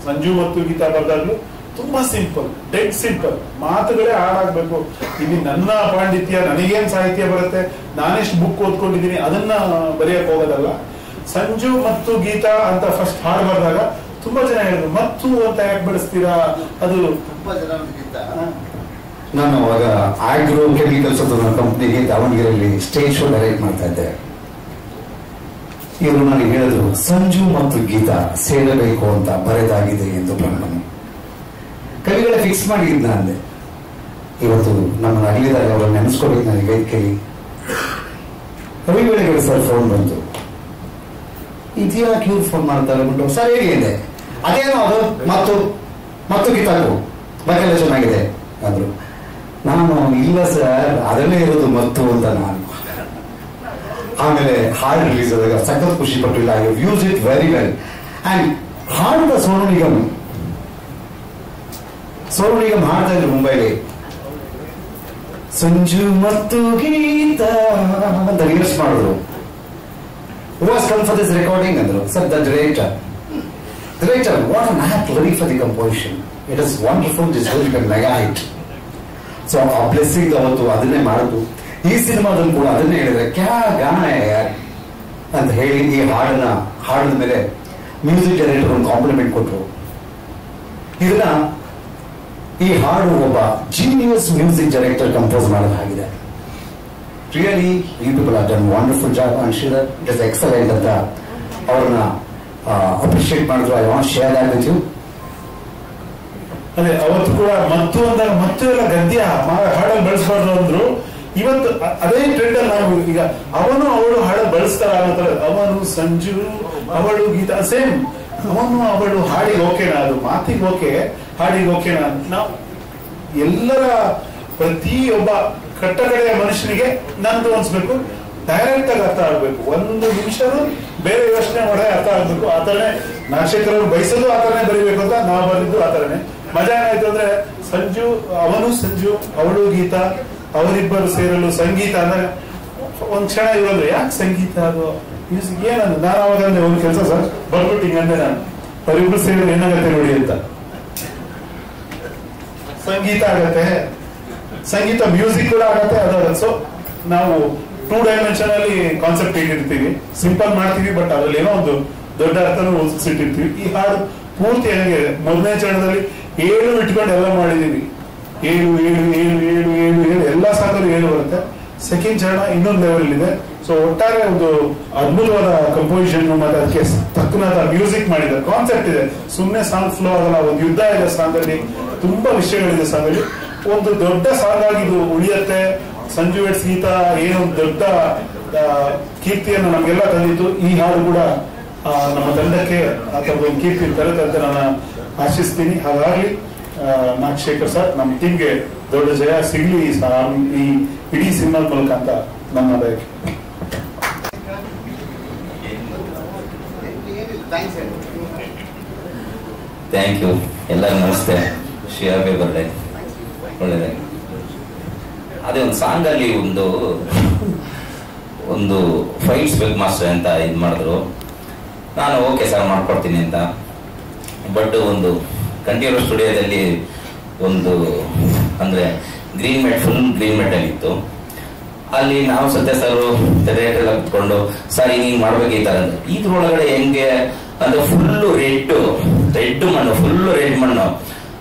ಸಂಜು ಮತ್ತು ಗೀತಾ ಬರ್ದಾಗ್ಲು ತುಂಬಾ ಸಿಂಪಲ್, ಡೆಡ್ ಸಿಂಪಲ್ ಮಾತುಗಳೇ ಹಾಡಾಗ್ಬೇಕು. ಇಲ್ಲಿ ನನ್ನ ಪಾಂಡಿತ್ಯ, ನನಗೇನ್ ಸಾಹಿತ್ಯ ಬರುತ್ತೆ, ನಾನೆಷ್ಟು ಬುಕ್ ಓದ್ಕೊಂಡಿದ್ದೀನಿ ಅದನ್ನ ಬರೆಯಕ್ ಹೋಗೋದಲ್ಲ. ಸಂಜು ಮತ್ತು ಗೀತಾ ಅಂತ ಫಸ್ಟ್ ಹಾಡು ಬರೆದಾಗ ತುಂಬಾ ಜನ ಹೇಳಿದ್ರು, ಮತ್ತು ಅಂತ ಯಾಕೆ ಬಳಸ್ತೀರಾ, ಅದು ತುಂಬಾ ಜನ ನಾನು ಅವಾಗ ಆಗ್ರೋ ಕೆಮಿಕಲ್ಸ್ ಅಂತ ಕಂಪ್ನಿಗೆ ದಾವಣಗೆರೆಯಲ್ಲಿ ಸ್ಟೇಜ್ ಶೋ ಡೈರೆಕ್ಟ್ ಮಾಡ್ತಾ ಇದ್ದೆ. ಇವರು ನನಗೆ ಹೇಳಿದ್ರು, ಸಂಜು ಮತ್ತು ಗೀತಾ ಸೇರಬೇಕು ಅಂತ ಬರೆದಾಗಿದೆ ಎಂದು ಬ್ರಹ್ಮನು. ಕವಿಗಳ ಫಿಕ್ಸ್ ಮಾಡಿದ್ನ ಅಂದೆ. ಇವತ್ತು ನಮ್ಮನ್ನು ಅಗಲಿದಾಗ ಅವರನ್ನು ನೆನೆಸ್ಕೊಬೇಕು ನನಗೆ ವೇದಿಕೆಯಲ್ಲಿ. ಕವಿಗಳಿಗೆ ಸರ್ ಫೋನ್ ಬಂತು, ಇದ್ಯಾಕೆ ಇವ್ರು ಫೋನ್ ಮಾಡ್ತಾರೆ ಬಿಟ್ಟು, ಸರ್ ಹೇಗೆ ಇದೆ ಅದೇನೋ ಅದು ಮತ್ತು ಗೀತಾಕು ಬಕೆಲ್ಲ ಚೆನ್ನಾಗಿದೆ ಅಂದ್ರು. ನಾನು ಇಲ್ಲ ಸರ್ ಅದನ್ನೇ ಇರೋದು ಮತ್ತು ಅಂತ ನಾನು. ಆಮೇಲೆ ಹಾಡು ರಿಲೀಸ್ ಆದಾಗ ಸಖತ್ ಖುಷಿ ಪಟ್ಟಿಲ್ಲ. I use it very well. And ಹಾಡಿದ ಸೋನು ನಿಗಮ್ ಹಾಡ್ತಾ ಇದ್ರು ಮುಂಬೈಲಿ, ಸಂಜು ಮತ್ತು ಗೀತಾ ಅಂತ ರಿಲೀಸ್ ಮಾಡಿದ್ರು. Who has come for this recording? Andru. Sir, the director, what an act ready for the composition. It is wonderful. This will be a mega hit. So, a blessing ಅವತ್ತು ಅದನ್ನೇ ಮಾಡುದು. ಈ ಸಿನಿಮಾದಲ್ಲಿ ಕೂಡ ಅದನ್ನೇ ಹೇಳಿದ್ರೆ ಕ್ಯಾ ಗಾನ ಯಾರ್ ಅಂತ ಹೇಳಿ ಈ ಹಾಡಿದ ಮೇಲೆ ಮ್ಯೂಸಿಕ್ ಡೈರೆಕ್ಟರ್ ಒಂದು ಕಾಂಪ್ಲಿಮೆಂಟ್ ಕೊಟ್ಟರು. ಇದನ್ನ ಈ ಹಾಡು ಒಬ್ಬ ಜೀನಿಯಸ್ ಮ್ಯೂಸಿಕ್ ಡೈರೆಕ್ಟರ್ ಕಂಪೋಸ್ ಮಾಡೋದಾಗಿದೆ. Really, you people have done wonderful job. I'm sure that it is excellent ಅಂತ ಅವ್ರನ್ನ ಅಪ್ರಿಶಿಯೇಟ್ ಮಾಡಿದ್ರು. I want to share that with you. ಅದೇ ಅವತ್ತು ಕೂಡ ಮತ್ತು ಅಂದಾಗ ಮತ್ತು ಎಲ್ಲ ಗದ್ಯ ಹಾಡಲ್ಲಿ ಬಳಸಬಾರ್ದು ಅಂದ್ರು. ಇವತ್ತು ಅದೇ ಟ್ರೆಂಡ್ ಅಲ್ಲಿ ನಾವು ಈಗ ಅವನು ಅವಳು ಹಾಡಲ್ಲಿ ಬಳಸ್ತಾರ ಅನ್ನೋ, ಅವನು ಸಂಜು ಅವಳು ಗೀತಾ ಸೇಮ್. ಅವನು ಅವಳು ಹಾಡಿಗೆ ಓಕೆನಾ, ಅದು ಮಾತಿಗೆ ಓಕೆ, ಹಾಡಿಗೆ ಓಕೆನಾ. ನಾವು ಎಲ್ಲರ ಪ್ರತಿಯೊಬ್ಬ ಕಟ್ಟಕಡೆಯ ಮನುಷ್ಯನಿಗೆ ನಂದು ಅನ್ಸ್ಬೇಕು, ಡೈರೆಕ್ಟ್ ಆಗಿ ಅರ್ಥ ಆಗ್ಬೇಕು. ಒಂದು ನಿಮಿಷನೂ ಬೇರೆ ಯೋಚನೆ ಮಾಡೇ ಅರ್ಥ ಆಗ್ಬೇಕು. ಆ ಥರನೇ ನಾಗಶೇಖರ್ ಬಯಸೋದು ಆ ಥರನೇ ಬರೀಬೇಕು ಅಂತ ನಾವು ಬರೆದಿದ್ದು ಆ ಥರನೇ. ಮಜಾ ಏನಾಯ್ತು ಅಂದ್ರೆ ಅವನು ಸಂಜು ಅವಳು ಗೀತಾ ಅವರಿಬ್ಬರು ಸೇರಲು ಸಂಗೀತ ಅಂದ್ರೆ ಒಂದ್ ಕ್ಷಣ ಇರೋದು, ಯಾಕೆ ಸಂಗೀತ ಅದು ಮ್ಯೂಸಿಕ್ ಏನಂದ್ರೆ ನಾನು ಅವಾಗ ಅಂದ್ರೆ ಒಂದು ಕೆಲಸ ಸರ್ ಬರ್ಬಿಟ್ಟು ಹಿಂಗಂದೆ ನಾನು, ಅವರಿಬ್ರು ಸೇರಲು ಏನಾಗತ್ತೆ ನೋಡಿ ಅಂತ. ಸಂಗೀತ ಆಗತ್ತೆ, ಸಂಗೀತ ಮ್ಯೂಸಿಕ್ ಕೂಡ ಆಗತ್ತೆ, ಅದಾಗತ್ತೆ. ಸೊ ನಾವು 2 ಡೈಮೆನ್ಷನ್ ಅಲ್ಲಿ ಕಾನ್ಸೆಪ್ಟ್ ಇಟ್ಟಿರ್ತೀವಿ, ಸಿಂಪಲ್ ಮಾಡ್ತೀವಿ, ಬಟ್ ಅದ್ರಲ್ಲಿ ಏನೋ ಒಂದು ದೊಡ್ಡ ಅರ್ಥನೂ ಓದಿಸಿಟ್ಟಿರ್ತೀವಿ. ಈ ಹಾಡು ಪೂರ್ತಿ ಹೇಗೆ ಮೊದಲನೇ ಚರಣದಲ್ಲಿ 7 ಇಟ್ಕೊಂಡು ಎಲ್ಲ ಮಾಡಿದೀವಿ. 7 ಎಲ್ಲ ಸಾಕಲು 7 ಬರುತ್ತೆ. ಸೆಕೆಂಡ್ ಚರಣ ಇನ್ನೊಂದು ಲೆವೆಲ್ ಇದೆ. ಸೊ ಒಟ್ಟಾರೆ ಒಂದು ಅದ್ಭುತವಾದ ಕಂಪೋಸಿಷನ್ ಮತ್ತೆ ಅದಕ್ಕೆ ತಕ್ಕನಾದ ಮ್ಯೂಸಿಕ್ ಮಾಡಿದ್ದಾರೆ. ಕಾನ್ಸೆಪ್ಟ್ ಇದೆ, ಸುಮ್ಮನೆ ಸಾಂಗ್ ಫ್ಲೋ ಆಗಲ್ಲ. ಒಂದು ಯುದ್ಧ ಇದೆ ಸಾಂಗ್ ಅಲ್ಲಿ, ತುಂಬಾ ವಿಷಯಗಳಿದೆ ಸಾಂಗ್ ಅಲ್ಲಿ. ಒಂದು ದೊಡ್ಡ ಸಾಂಗ್ ಆಗಿ ಇದು ಉಳಿಯತ್ತೆ. ಸಂಜು ವೆಟ್ಸ್ ಗೀತಾ ಏನೊಂದು ದೊಡ್ಡ ಕೀರ್ತಿಯನ್ನು ನಮ್ಗೆಲ್ಲ ತಂದಿತ್ತು. ಈ ಹಾಡು ಕೂಡ ನಮ್ಮ ತಂಡಕ್ಕೆ ಅಥವಾ ಒಂದು ಕೀರ್ತಿ ತರುತ್ತೆ ಅಂತ ನಾನು ಆಶಿಸ್ತೀನಿ. ಹಾಗಾಗಿ ನಾಗಶೇಖರ್ ಸರ್ ನಮ್ಮ ಟೀಮ್ಗೆ ದೊಡ್ಡ ಜಯ ಸಿಗ್ಲಿ ಈ ಇಡೀ ಸಿನಿಮಾದ ಮೂಲಕ ಅಂತ ನಮ್ಮ ಬಯಕೆ. Thank you. ಎಲ್ಲರಿಗೂ ನಮಸ್ತೆ. ಶ್ರೀಯಾಬೆ ಬರ್ಡೆ ಒಳ್ಳೆಯದಾಗಿ. ಅದೇ ಒಂದು ಸಾಂಗ್ ಅಲ್ಲಿ ಒಂದು ಫೈಟ್ಸ್ ಬೇಕು ಮಾಸ್ಟರ್ ಅಂತ ಇದು ಮಾಡಿದ್ರು. ನಾನು ಓಕೆ ಸರ್ ಮಾಡ್ಕೊಡ್ತೀನಿ ಅಂತ. ಬಟ್ ಒಂದು ಕಂಠೀರವ ಸ್ಟುಡಿಯೋದಲ್ಲಿ ಒಂದು ಅಂದ್ರೆ green mat, full green mat ಆಗಿತ್ತು. ಅಲ್ಲಿ ನಾವು ಸತ್ಯ ಸರ್ ಎಲ್ಲ ಕುತ್ಕೊಂಡು ಸರ್ ಹಿಂಗ್ ಮಾಡ್ಬೇಕು ಈ ತರ ಅಂತ. ಇದ್ರೊಳಗಡೆ ಹೆಂಗೆ ಅಂದ್ರೆ ಫುಲ್ಲು ರೆಡ್ ಮಣ್ಣು, ಫುಲ್ ರೆಡ್ ಮಣ್ಣು.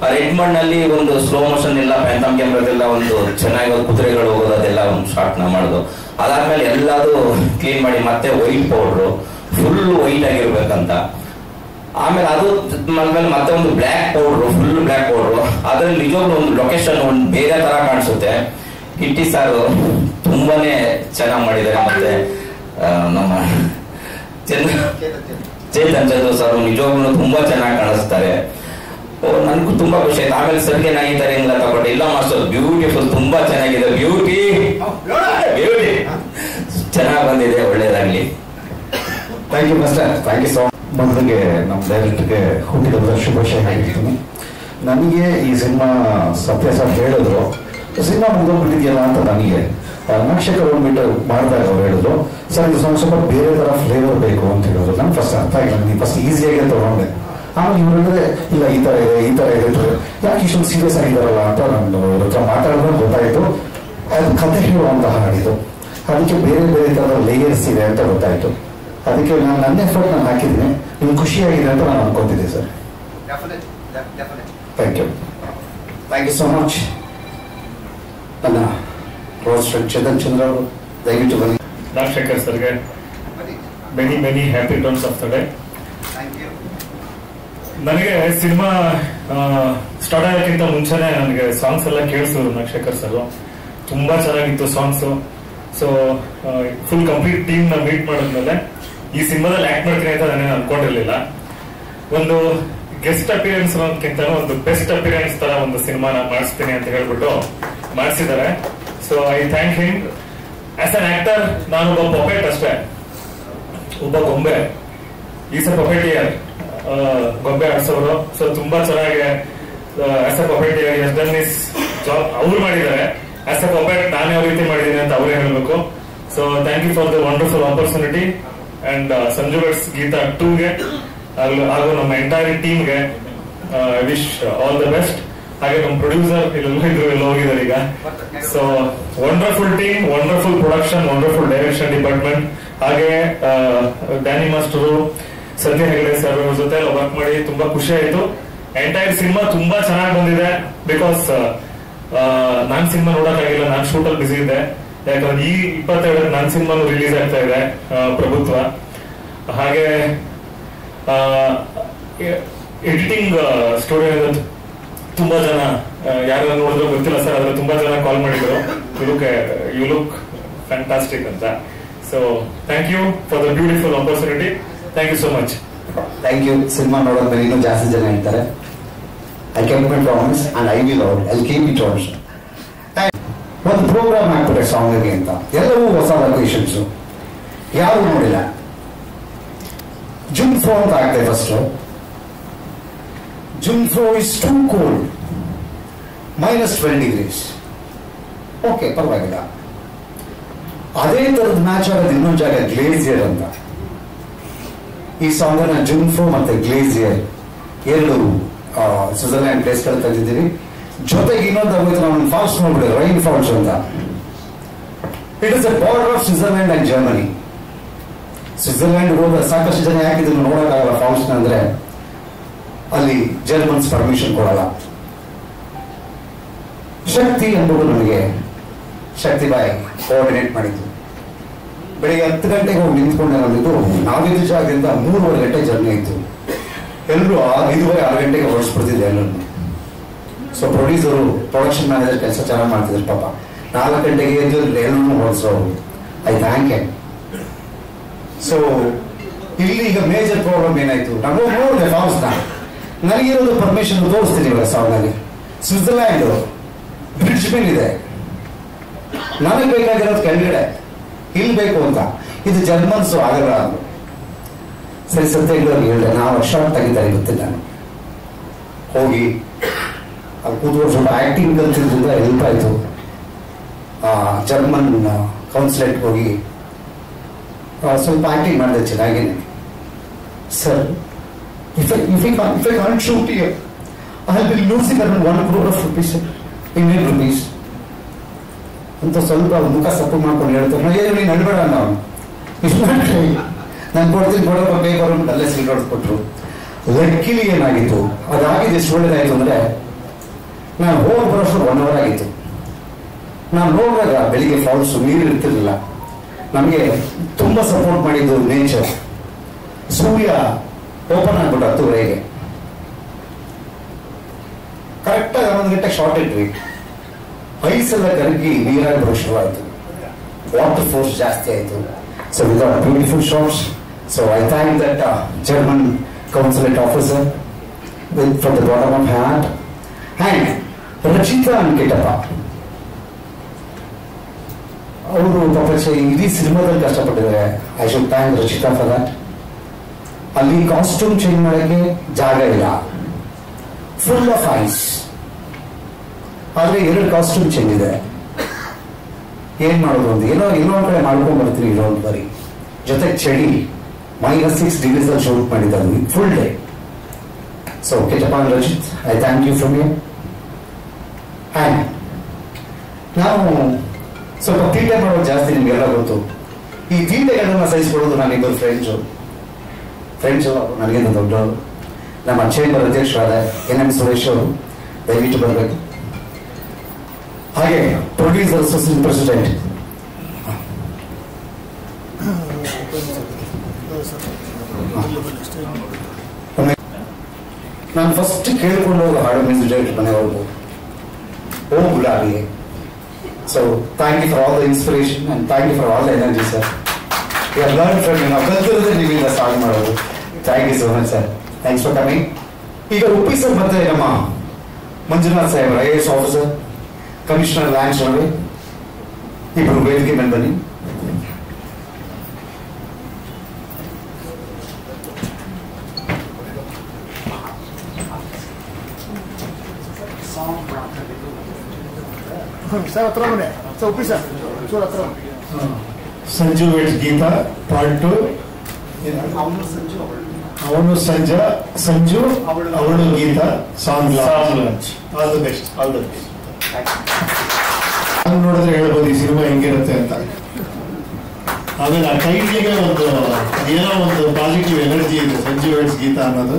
ಆ ರೆಡ್ ಮಣ್ಣಲ್ಲಿ ಒಂದು ಸ್ಲೋ ಮೋಷನ್ ಇಲ್ಲ, ಪ್ಯಾಂಥಮ್ ಕ್ಯಾಮ್ರಾದೆಲ್ಲ ಒಂದು ಚೆನ್ನಾಗಿ ಕುದುರೆಗಳು ಹೋಗೋದು ಅದೆಲ್ಲ ಒಂದು ಶಾರ್ಟ್ ನ ಮಾಡೋದು. ಅದಾದ್ಮೇಲೆ ಎಲ್ಲದು ಕ್ಲೀನ್ ಮಾಡಿ ಮತ್ತೆ ವೈಟ್ ಪೌಡ್ರು, ಫುಲ್ ವೈಟ್ ಆಗಿರ್ಬೇಕಂತ. ಆಮೇಲೆ ಅದು ಮತ್ತೆ ಒಂದು black powder, full black powder. ಅದ್ರಲ್ಲಿ ನಿಜವಾಗ್ಲೂ ಒಂದು ಲೊಕೇಶನ್ ಒಂದು ಬೇರೆ ತರ ಕಾಣಿಸುತ್ತೆ. ಕಿಟ್ಟಿ ಸಾರು ತುಂಬಾನೇ ಚೆನ್ನಾಗಿ ಮಾಡಿದ್ದಾರೆ. ಮತ್ತೆ ನಮ್ಮ ಚೇತನ್ ಚಂದ್ರ ಸರ್ ನಿಜವಾಗ್ಲೂ ತುಂಬಾ ಚೆನ್ನಾಗಿ ಕಾಣಿಸ್ತಾರೆ. ನನ್ಗೂ ತುಂಬಾ ಖುಷಿ ಆಯ್ತು. ಆಮೇಲೆ ಸರ್ಗೆ ನಾ ಈ ತರ ಏನಿಲ್ಲ ತಗೊಂಡೆ, ಇಲ್ಲ ಮಾಸ್ಟರ್ ಬ್ಯೂಟಿಫುಲ್, ತುಂಬಾ ಚೆನ್ನಾಗಿದೆ, ಬ್ಯೂಟಿ ಚೆನ್ನಾಗಿ ಬಂದಿದೆ, ಒಳ್ಳೇದಾಗ್ಲಿ. Thank you master, thank you so much. ಮೊದಲಿಗೆ ನಮ್ಮ ಡೈರೆಕ್ಟರ್ಗೆ ಹುಟ್ಟಿದ ಶುಭಾಶಯ ಹೇಳಿರ್ತೀನಿ. ನನಗೆ ಈ ಸಿನಿಮಾ ಸತ್ಯ ಸರ್ ಹೇಳಿದ್ರು, ಸಿನಿಮಾ ಮುಂದೋಗ್ಬಿಟ್ಟಿದೆಯಲ್ಲ ಅಂತ. ನನಗೆ ನಾಗಶೇಖರ್ ಹೋಗ್ಬಿಟ್ಟು ಮಾಡಿದಾಗ ಅವ್ರು ಹೇಳಿದ್ರು, ಸರ್ ಇದು ಸ್ವಲ್ಪ ಬೇರೆ ತರ ಫ್ಲೇವರ್ ಬೇಕು ಅಂತ ಹೇಳಿದ್ರು. ನನ್ಗೆ ಫಸ್ಟ್ ಅರ್ಥ ಆಗಿಲ್ಲ, ನೀವು ಫಸ್ಟ್ ಈಸಿಯಾಗಿ ತಗೊಂಡೆ. ಆಮೇಲೆ ಇವ್ರು ಹೇಳಿದ್ರೆ ಇಲ್ಲ ಈ ತರ ಇದೆ ಯಾಕೆ ಇಷ್ಟೊಂದು ಸೀರಿಯಸ್ ಆಗಿದ್ದಾರಲ್ಲ ಅಂತ ನಾನು ಅವ್ರ ಹತ್ರ ಮಾತಾಡಿದ್ರೆ ಗೊತ್ತಾಯ್ತು. ಅದು ಕಥೆ ಹೇಳುವಂತಹ ಹಾಡಿದು, ಅದಕ್ಕೆ ಬೇರೆ ಬೇರೆ ತರದ ಲೇಯರ್ಸ್ ಇದೆ ಅಂತ ಗೊತ್ತಾಯ್ತು. ಅದಕ್ಕೆ ನಾನು ನನ್ನ ಎಫರ್ಟ್ ನಾನು ಹಾಕಿದ್ದೀನಿ. ನಿಮ್ಗೆ ಖುಷಿಯಾಗಿದೆ ಅಂತ ನಾನು ಅನ್ಕೊಂತಿದ್ದೆ sir. Thank you so much. ನನ್ನ ಕ್ಲೋಸ್ ಫ್ರೆಂಡ್ ಚೇತನ್ ಚಂದ್ರ ಅವರು ದಯವಿಟ್ಟು ಬನ್ನಿ. ನಾಗಶೇಖರ್ ಸರ್ಗೆ many happy returns of the day. ನನಗೆ ಸಿನಿಮಾ ಸ್ಟಾರ್ಟ್ ಆಗೋಕ್ಕಿಂತ ಮುಂಚೆನೆ ನನಗೆ ಸಾಂಗ್ಸ್ ಎಲ್ಲ ಕೇಳಿಸಿದ್ರು ನಾಗಶೇಖರ್ ಸರ್. ತುಂಬಾ ಚೆನ್ನಾಗಿತ್ತು songs. So full complete team ನ ಮೀಟ್ ಮಾಡಿದ್ಮೇಲೆ ಈ ಸಿನಿಮಾದಲ್ಲಿ ಆಕ್ಟ್ ಮಾಡ್ತೀನಿ ಅಂತ ನಾನು ಅನ್ಕೊಂಡಿರ್ಲಿಲ್ಲ. ಒಂದು ಗೆಸ್ಟ್ ಅಪಿಯರೆನ್ಸ್ ಅನ್ನೋದಕ್ಕಿಂತ ಒಂದು ಬೆಸ್ಟ್ ಅಪಿಯರೆನ್ಸ್ ತರ ಒಂದು ಸಿನಿಮಾನ ಮಾಡಿಸ್ತೀನಿ ಅಂತ ಹೇಳ್ಬಿಟ್ಟು ಮಾಡಿಸಿದ್ದಾರೆ. So I thank him. As an actor ನಾನೊಬ್ಬ ಪಪೆಟ್ ಅಷ್ಟೇ, ಒಬ್ಬ ಗೊಂಬೆ. ಈಸ್ ಅ ಪಪೆಟಿಯರ್, ಗೊಂಬೆ ಆಡ್ಸೋರು. ಸೊ ತುಂಬಾ ಚೆನ್ನಾಗಿ as a puppeteer has done his job ಅವ್ರು ಮಾಡಿದ್ದಾರೆ. ಆಸ್ ಅ ಪಪೆಟ್ ನಾನು ಯಾವ ರೀತಿ ಮಾಡಿದ್ದೀನಿ ಅಂತ ಅವರೇ ಹೇಳ್ಬೇಕು. So thank you for the wonderful opportunity. And Sanju weds Geetha 2ಗೆ ಹಾಗೂ ನಮ್ಮ ಎಂಟೈರ್ ಟೀಮ್ಗೆ I wish all the best. ಹಾಗೆ ನಮ್ಮ ಪ್ರೊಡ್ಯೂಸರ್ ಎಲ್ಲ ಹೋಗಿದ್ದಾರೆ ಈಗ. So wonderful team, wonderful production, wonderful direction department. ಹಾಗೆ Danny master, Satya Hegde sir ಅವ್ರ ಜೊತೆ ವರ್ಕ್ ಮಾಡಿ ತುಂಬಾ ಖುಷಿ ಆಯ್ತು. ಎಂಟೈರ್ ಸಿನಿಮಾ ತುಂಬಾ ಚೆನ್ನಾಗಿ ಬಂದಿದೆ. ಬಿಕಾಸ್ ನಾನ್ ಸಿನಿಮಾ ನೋಡಕ್ಕಾಗಿಲ್ಲ, ನಾನ್ ಶೂಟ್ ಅಲ್ಲಿ ಬಿಸಿ ಇದ್ದೆ. ಯಾಕಂದ್ರೆ ಈ 27 ನಾನ್ ಸಿನಿಮಾನು ರಿಲೀಸ್ ಆಗ್ತಾ ಇದೆ, ಪ್ರಭುತ್ವ. ಹಾಗೆ ಎಡಿಟಿಂಗ್ ಸ್ಟುಡಿಯೋ ತುಂಬಾ ಜನ ಯಾರು ನೋಡಿದ್ರು ಗೊತ್ತಿಲ್ಲ ಸರ್, ಆದ್ರೆ ತುಂಬಾ ಜನ ಕಾಲ್ ಮಾಡಿದ್ರು, ಯು ಲುಕ್ ಫ್ಯಾಂಟಾಸ್ಟಿಕ್ ಅಂತ. So thank you for the beautiful opportunity. Thank you so much. Thank you. Cinema ನೋಡೋದ್ಮೇಲೆ ಇನ್ನೂ ಜಾಸ್ತಿ ಜನ ಹೇಳ್ತಾರೆ. I kept my promise and I will keep it also. ಒಂದು ಪ್ರೋಗ್ರಾಮ್ ಹಾಕ್ಬಿಟ್ಟೆ ಸಾಂಗ್ಗೆ ಅಂತ, ಎಲ್ಲವೂ ಹೊಸ ಲೊಕೇಶನ್ಸ್, ಯಾರು ನೋಡಿಲ್ಲ. ಜುಮ್ಫೋ ಅಂತ ಆಗ್ತದೆ ಫಸ್ಟ್. ಜುಮ್ಫೋ is too cold, -12 degrees. Okay, ಪರವಾಗಿಲ್ಲ. ಅದೇ ತರದ ಮ್ಯಾಚ್ ಆಗೋದು ಇನ್ನೊಂದು ಜಾಗ, ಗ್ಲೇಸಿಯರ್ ಅಂತ. ಈ ಸಾಂಗ್ ನ ಜುಮ್ಫೋ ಮತ್ತೆ ಗ್ಲೇಸಿಯರ್ ಎರಡು ಸ್ವಿಟ್ಜರ್ಲ್ಯಾಂಡ್ ಪ್ಲೇಸ್ ಗಳು ತಂದಿದ್ದೀವಿ. ಜೊತೆಗೆ ಇನ್ನೊಂದು ಆಗೋಯ್ತು, ನಾವು ಫಾಲ್ಸ್ ನೋಡ್ಬಿಡಿ, ರೈನ್ ಫಾಲ್ಸ್ ಅಂತ. It is a border of Switzerland and Germany. Switzerland ಹೋದ ಸಾಕಷ್ಟು ಜನ ಯಾಕೆ ಇದನ್ನು ನೋಡೋಕ್ಕಾಗಲ್ಲ ಫಾಲ್ಸ್ ನ ಅಂದ್ರೆ ಅಲ್ಲಿ ಜರ್ಮನ್ಸ್ ಪರ್ಮಿಷನ್ ಕೊಡಲ್ಲ. ಶಕ್ತಿ ಎಂಬುದು ನಮಗೆ ಶಕ್ತಿ ಬಾಯ್ ಕೋಆರ್ಡಿನೇಟ್ ಮಾಡಿದ್ದು. ಬೆಳಿಗ್ಗೆ 10 ಗಂಟೆಗೆ ಹೋಗಿ ನಿಂತ್ಕೊಂಡೆ ಬಂದಿದ್ದು, ನಾವಿದ್ದ ಜಾಗದಿಂದ 3:30 ಗಂಟೆ ಜರ್ನಿ ಇತ್ತು. ಎಲ್ಲರೂ 5:30, 6 ಗಂಟೆಗೆ ಹೊರಡಿಸ್ಬಿಡ್ತಿದ್ದೆ ಎಲ್ಲರನ್ನು. ಸೊ ಪ್ರೊಡ್ಯೂಸರು, ಪ್ರೊಡಕ್ಷನ್ ಮ್ಯಾನೇಜರ್ ಕೆಲಸ ಚೆನ್ನಾಗಿ ಮಾಡ್ತಿದ್ರು ಪಾಪ. 4 ಗಂಟೆಗೆ ಎದ್ದು ಎಲ್ಲರನ್ನು ಹೊರಡಿಸೋರು. I thank you. ಸೊ ಇಲ್ಲಿ ಈಗ ಮೇಜರ್ ಪ್ರಾಬ್ಲಮ್ ಏನಾಯ್ತು, ನಾವು ನೋಡಿದೆ ಫಾರ್ಮ್ಸ್ನ, ನನಗಿರೋದು ಪರ್ಮಿಷನ್ ತೋರಿಸ್ತೀನಿ ಇವಾಗ ಸಾಂಗ್ನಲ್ಲಿ. ಸ್ವಿಟ್ಜರ್ಲ್ಯಾಂಡ್ ಬ್ರಿಡ್ಜ್ ಮೇಲೆ ಇದೆ, ನನಗೆ ಬೇಕಾಗಿರೋದು ಕೆಳಗಡೆ, ಇಲ್ಲಿ ಬೇಕು ಅಂತ. ಇದು ಜರ್ಮನ್ಸು ಆಗಲ್ಲ ಅಂದ್ರು. ಸರಿ ಸತ್ಯಗಳವ್ರಿಗೆ ಹೇಳಿದೆ, ನಾವು ಶಾರ್ಟ್ ತೆಗಿತಾರೆ ಗೊತ್ತಿಲ್ಲ. ನಾನು ಹೋಗಿ ಅಲ್ಲಿ ಕೂತ್ಕೊಂಡು ಸ್ವಲ್ಪ ಆಕ್ಟಿಂಗ್ ಕಲ್ತಿದ್ರಿಂದ ಹೆಲ್ಪ್ ಆಯ್ತು. ಜರ್ಮನ್ ಕೌನ್ಸಿಲೇಟ್ಗೆ ಹೋಗಿ ಸ್ವಲ್ಪ ಆಕ್ಟಿಂಗ್ ಮಾಡಿದೆ ಚೆನ್ನಾಗೇನೆ. Sir, if I can't shoot here, I will be losing around 1 crore of rupees, Indian rupees. ಅಂತ ಸ್ವಲ್ಪ ಮುಖ ಸಪ್ಪು ಮಾಡ್ಕೊಂಡು ಹೇಳ್ತಾರೆ. ನೀನು ನಡ್ಬೇಡ ನಾವು ಇಷ್ಟು ನಾನು ಕೊಡ್ತೀನಿ ಕೊಡೋಕೆ ಬೇಕಾದ್ರು ಅಲ್ಲೇ ಸಿಗರೇಟ್ ಕೊಟ್ಟರು. ಲಕ್ಕಿಲಿ ಏನಾಗಿತ್ತು, ಅದಾಗಿದೆ ಎಷ್ಟು ಒಳ್ಳೇದಾಯ್ತು ಅಂದರೆ, ನಾನು ಹೋಗಿ ಬರೋಷ್ಟು 1 hour ಆಗಿತ್ತು. ನಾನು ನೋಡಿದಾಗ ಬೆಳಿಗ್ಗೆ ಫಾಲ್ಸು ನೀರು ಇರ್ತಿರ್ಲಿಲ್ಲ. ನಮಗೆ ತುಂಬ ಸಪೋರ್ಟ್ ಮಾಡಿದ್ದು ನೇಚರ್. ಸೂರ್ಯ ಓಪನ್ ಆಗ್ಬಿಟ್ಟು 10:30ಗೆ ಕರೆಕ್ಟಾಗಿ 11 ಗಂಟೆಗೆ ಶಾರ್ಟ್ ಇಟ್ವಿ. ಐಸೆಲ್ಲ ಕರಗಿ ನೀರಾಗಿ ಬರೋ ಶುರು ಆಯಿತು, ವಾಟರ್ ಫೋರ್ಸ್ ಜಾಸ್ತಿ ಆಯಿತು. So we got beautiful shots. So I thank that German consulate officer from the bottom of heart. And Rachita Ankitappa ಅವರು ಪ್ರಪಂಚ ಇಡೀ ಸಿನಿಮಾದಲ್ಲಿ ಕಷ್ಟಪಟ್ಟಿದ್ದಾರೆ. I should thank Rachita for that. ಅಲ್ಲಿ ಕಾಸ್ಟ್ಯೂಮ್ ಚೇಂಜ್ ಮಾಡೋಕ್ಕೆ ಜಾಗ ಇಲ್ಲ, ಫುಲ್ ಆಫ್ ಐಸ್. ಆದರೆ 2 ಕಾಸ್ಟ್ಯೂಮ್ ಚೇಂಜ್ ಇದೆ. ಏನ್ ಮಾಡೋದು ಅಂತ ಏನೋ ಇನ್ನೊಂದು ಕಡೆ ಮಾಡ್ಕೊಂಡ್ ಬರ್ತೀವಿ ಇನ್ನೊಂದು ಬರಿ. ಜೊತೆಗೆ ಚಳಿ -6 degrees ಅಲ್ಲಿ ಶೂಟ್ ಮಾಡಿದ್ದಾರೆ full day. So Kitappa and Rachit, I thank you from you. And ನಾವು ಸ್ವಲ್ಪ ತೀಟೆ ಮಾಡೋದು ಜಾಸ್ತಿ, ನಿಮ್ಗೆಲ್ಲ ಗೊತ್ತು. ಈ ತೀಟೆಗಳನ್ನ ಸಹಿಸ್ಕೊಳ್ಳೋದು ನಾನಿಬ್ಬರು ಫ್ರೆಂಡ್ಸು ನನಗಿಂತ ದೊಡ್ಡವರು. ನಮ್ಮ ಚೇಂಬರ್ ಅಧ್ಯಕ್ಷರಾದ NM ಸುರೇಶ್ ಅವರು ದಯವಿಟ್ಟು ಬರಬೇಕು. ಹಾಗೆ ಪ್ರೊಡ್ಯೂಸರ್ ಅಸೋಸಿಯೇಷನ್ ಪ್ರೆಸಿಡೆಂಟ್ ನಾನು ಫಸ್ಟ್ ಕೇಳ್ಕೊಂಡು ಹೋಗೋ ಹಾಡು ಮ್ಯೂಸಿಕ್ ಡೈರೆಕ್ಟರ್ ಮನೆಯವ್ರಿಗೂ, ಓ ಗುಲಾಬಿಗೆ. So thank you for all the inspiration and thank you for all the energy sir. You are learn from you. ನಾವು ಕಲ್ತಿರೋದೇ ನೀವಿಂದ ಸಾಂಗ್ ಮಾಡೋದು. Thank you so much sir. Thanks for coming. ಈಗ Uppi sir ಮತ್ತೆ ನಮ್ಮ ಮಂಜುನಾಥ್ ಸಾಹೇಬ್ IAS officer, commissioner lands Ravi ಇಬ್ಬರು ವೇದಿಕೆ ಮೇಲೆ ಬನ್ನಿ. ಸರ್ ಹತ್ರ ಮನೆ ಸರ್ ಉಪ್ಪಿ ಸರ್ ಚೂರು ಹತ್ರ. Sanju weds Geetha part 2. ಅವನು ಸಂಜು ಅವಳು Geetha song launch. All the best. ನೋಡಿದ್ರೆ ಹೇಳ್ಬೋದು ಈ ಸಿನಿಮಾ ಹೆಂಗಿರುತ್ತೆ ಅಂತ. ಆಮೇಲೆ ಆ ಟೈಟ್ಲಿಗೆ ಒಂದು ಏನೋ ಒಂದು ಪಾಸಿಟಿವ್ ಎನರ್ಜಿ ಇದೆ, ಸಂಜು ವೆಟ್ಸ್ ಗೀತಾ ಅನ್ನೋದು.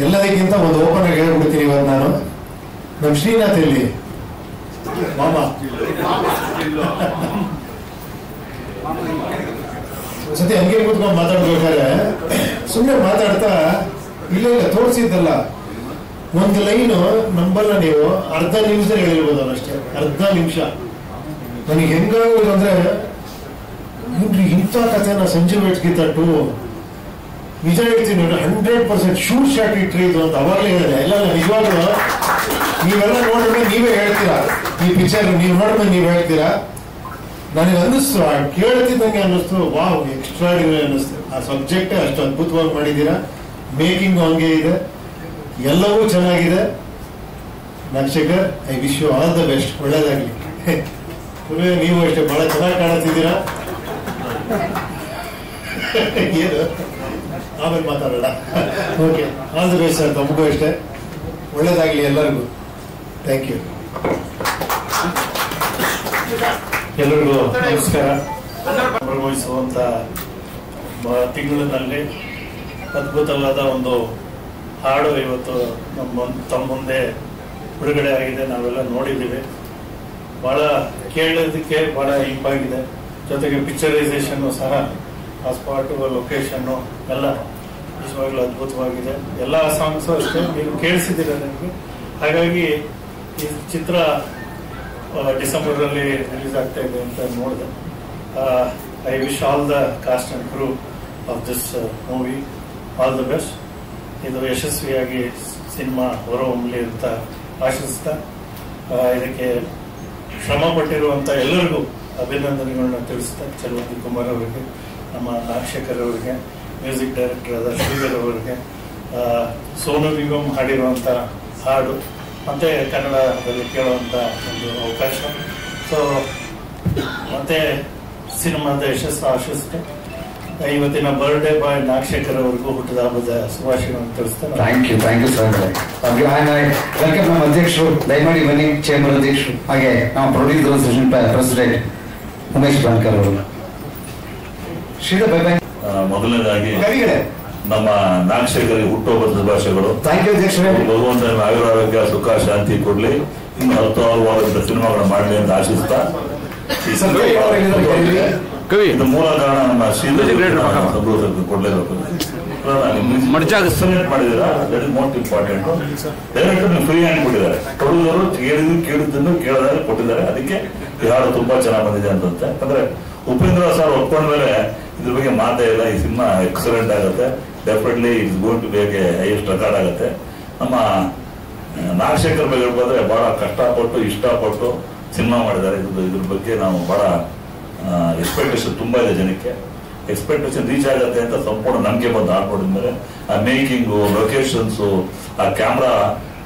ಎಲ್ಲದಕ್ಕಿಂತ ಒಂದು ಓಪನ್ ಆಗಿ ಹೇಳ್ಬಿಡ್ತೀನಿ ಇವತ್ತು ನಾನು. ನಮ್ಮ ಶ್ರೀನಾಥ್ ಇಲ್ಲಿ ಮಾಮ ಸತಿ ಹಂಗೆ ಕೂತ್ಕೊಂಡು ಮಾತಾಡ್ಬೇಕಾದ್ರೆ ಸುಮ್ಮನೆ ಮಾತಾಡ್ತಾ ಇಲ್ಲ ತೋರಿಸಿದ್ದಲ್ಲ, ಒಂದು ಲೈನು ನಂಬಲ್ಲ ನೀವು, ಅರ್ಧ ನಿಮಿಷದಲ್ಲಿ ಹೇಳಿರ್ಬೋದು ಅಷ್ಟೇ. ಅರ್ಧ ನಿಮಿಷ ನನಗೆ ಹೆಂಗಾಗೋದು ಅಂದ್ರೆ, ಇಂಥ ಕಥೆನ ಸಂಜು ವೆಟ್ಸ್ ಗೀತಾ 2 ನಿಜ ಹೇಳ್ತೀನಿ 100% ಶೂಟ್ ಶಾಟ್ ಇಟ್ರಿ ಇದು ಅಂತ ಅವಾಗಲೇ ಹೇಳಿದೆ. ಎಲ್ಲ ನಿಜವಾಗ್ಲೂ ನೀವೆಲ್ಲ ನೋಡಿದ್ರೆ ನೀವೇ ಹೇಳ್ತೀರಾ, ಈ ಪಿಕ್ಚರ್ ನೀವು ನೋಡಿದ್ರೆ ನೀವು ಹೇಳ್ತೀರಾ. ನನಗೆ ಅನ್ನಿಸ್ತು, ಕೇಳ್ತಿದ್ದಂಗೆ ಅನ್ನಿಸ್ತು, ವಾವ್ ಎಕ್ಸ್ಟ್ರಾಡಿನರಿ ಅನ್ನಿಸ್ತು. ಆ ಸಬ್ಜೆಕ್ಟ್ ಅಷ್ಟು ಅದ್ಭುತವಾಗಿ ಮಾಡಿದ್ದೀರಾ. ಮೇಕಿಂಗ್ ಹಂಗೆ ಇದೆ, ಎಲ್ಲವೂ ಚೆನ್ನಾಗಿದೆ. Nakshakar, I wish you all the best. ಒಳ್ಳೇದಾಗ್ಲಿ. ನೀವು ಅಷ್ಟೇ ಬಹಳ ಚೆನ್ನಾಗಿ ಕಾಣುತ್ತಿದ್ದೀರಾ. ಏನು ಆಮೇಲೆ ಮಾತಾಡೋಣ. Okay, all the best sir. ತಮಗೂ ಅಷ್ಟೇ ಒಳ್ಳೇದಾಗ್ಲಿ ಎಲ್ಲರಿಗೂ. Thank you. ಎಲ್ಲರಿಗೂ ನಮಸ್ಕಾರ. ಭಾಗವಹಿಸುವಂತ ತಿಂಗಳಿನಲ್ಲಿ ಅದ್ಭುತವಾದ ಒಂದು ಹಾಡು ಇವತ್ತು ತಮ್ಮ ಮುಂದೆ ಬಿಡುಗಡೆ ಆಗಿದೆ. ನಾವೆಲ್ಲ ನೋಡಿದ್ದೀವಿ. ಬಹಳ ಕೇಳೋದಕ್ಕೆ ಬಹಳ ಇಂಪಾಗಿದೆ. ಜೊತೆಗೆ ಪಿಕ್ಚರೈಸೇಷನ್ನು ಸಹ, ಆ ಸ್ಪಾಟು ಲೊಕೇಶನ್ನು ಎಲ್ಲ ನಿಜವಾಗ್ಲೂ ಅದ್ಭುತವಾಗಿದೆ. ಎಲ್ಲ ಸಾಂಗ್ಸು ಅಷ್ಟೇ ನೀವು ಕೇಳಿಸಿದ್ದೀರ ನನಗೆ. ಹಾಗಾಗಿ ಈ ಚಿತ್ರ ಡಿಸೆಂಬರಲ್ಲಿ ರಿಲೀಸ್ ಆಗ್ತಾ ಇದೆ ಅಂತ ನೋಡಿದೆ. I wish all the cost and crew of this movie. All the best. ಇದು ಯಶಸ್ವಿಯಾಗಿ ಸಿನಿಮಾ ಹೊರಹೊಮ್ಮಲಿ ಅಂತ ಆಶಿಸ್ತಾ ಇದಕ್ಕೆ ಶ್ರಮ ಪಟ್ಟಿರುವಂಥ ಎಲ್ಲರಿಗೂ ಅಭಿನಂದನೆಗಳನ್ನ ತಿಳಿಸ್ತಾ ಚಲುವಂತಿ ಕುಮಾರ್ ಅವರಿಗೆ, ನಮ್ಮ ನಾಗಶೇಖರ್ ಅವರಿಗೆ, ಮ್ಯೂಸಿಕ್ ಡೈರೆಕ್ಟರ್ ಆದ ಶ್ರೀಧರ್ ಅವರಿಗೆ, ಸೋನು ನಿಗಮ್ ಹಾಡಿರುವಂಥ ಹಾಡು ಮತ್ತೆ ಕನ್ನಡದಲ್ಲಿ ಕೇಳುವಂಥ ಒಂದು ಅವಕಾಶ. ಸೊ ಮತ್ತೆ ಸಿನಿಮಾದ ಯಶಸ್ಸು ಆಶಿಸ್ತೆ ಇವತ್ತಿನ ಬರ್ಡೇ ಬಾಯ್ ನಾಗಶೇಖರ್ ಅವರಿಗೂ ಹುಟ್ಟಿದ ಹಬ್ಬದ ಶುಭಾಶಯಗಳನ್ನು ತಿಳಿಸ್ತಾರೆ. Thank you sir. ವೆಲ್ಕಮ್ ನಮ್ಮ ಅಧ್ಯಕ್ಷರು, ದಯಮಾಡಿ ಬನ್ನಿ, ಚೇಂಬರ್ ಅಧ್ಯಕ್ಷರು, ಹಾಗೆ ನಮ್ಮ producer association president Umesh Bankar ಅವರು. Sridhar bye bye. ಮೊದಲನೇದಾಗಿ ನಮ್ಮ ನಾಗಶೇಖರಿಗೆ ಹುಟ್ಟುಹಬ್ಬದ ಶುಭಾಶಯಗಳು. ಥ್ಯಾಂಕ್ ಯು ಅಧ್ಯಕ್ಷರೇ. ಭಗವಂತ ಆಯುರಾರೋಗ್ಯ ಸುಖ ಶಾಂತಿ ಕೊಡ್ಲಿ, ಇನ್ನು 10 ವಾರದ ಸಿನಿಮಾಗಳನ್ನು ಮಾಡಲಿ ಅಂತ ಆಶಿಸ್ತಾ ಇದು ಮೂಲ ಕಾರಣ ನಮ್ಮ ಕೊಡ್ಲೇಬೇಕು. ಮಾಡಿದ್ದೀರಾ, that is most important. Director ನೀವು ಫ್ರೀ ಹ್ಯಾಂಡ್ ಕೊಟ್ಟಿದ್ದಾರೆ, ಕೊಡುವರು ಕೇಳಿದ್ದನ್ನು ಕೇಳದಾಗ ಕೊಟ್ಟಿದ್ದಾರೆ. ಅದಕ್ಕೆ ಈ ಹಾಡು ತುಂಬಾ ಚೆನ್ನಾಗಿ ಬಂದಿದೆ ಅಂತಂತೆ. ಯಾಕಂದ್ರೆ ಉಪೇಂದ್ರ ಸರ್ ಒಪ್ಕೊಂಡ ಮೇಲೆ ಇದ್ರ ಬಗ್ಗೆ ಮಾತೇ ಇಲ್ಲ. ಈ ಸಿನಿಮಾ ಎಕ್ಸಲೆಂಟ್ ಆಗುತ್ತೆ, ಡೆಫಿನೆಟ್ಲಿ ಇಟ್ಸ್ ಗೋಯಿಂಗ್ ಟು ಬೇಗ ಹೈಯೆಸ್ಟ್ ರೆಕಾರ್ಡ್ ಆಗುತ್ತೆ. ನಮ್ಮ ನಾಗಶೇಖರ್ ಬಗ್ಗೆ ಬಂದ್ರೆ ಬಹಳ ಕಷ್ಟಪಟ್ಟು ಇಷ್ಟಪಟ್ಟು ಸಿನಿಮಾ ಮಾಡಿದ್ದಾರೆ. ಇದ್ರ ಬಗ್ಗೆ ನಾವು ಬಹಳ ಎಕ್ಸ್ಪೆಕ್ಟೇಷನ್ ತುಂಬಾ ಇದೆ ಜನಕ್ಕೆ. ಎಕ್ಸ್ಪೆಕ್ಟೇಷನ್ ರೀಚ್ ಆಗುತ್ತೆ ಅಂತ ಸಂಪೂರ್ಣ ನಂಬಿಕೆ ಬಂದು ಆಡ್ಕೊಂಡಿದ ಮೇಲೆ ಆ ಮೇಕಿಂಗು, ಲೊಕೇಶನ್ಸು, ಆ ಕ್ಯಾಮ್ರಾ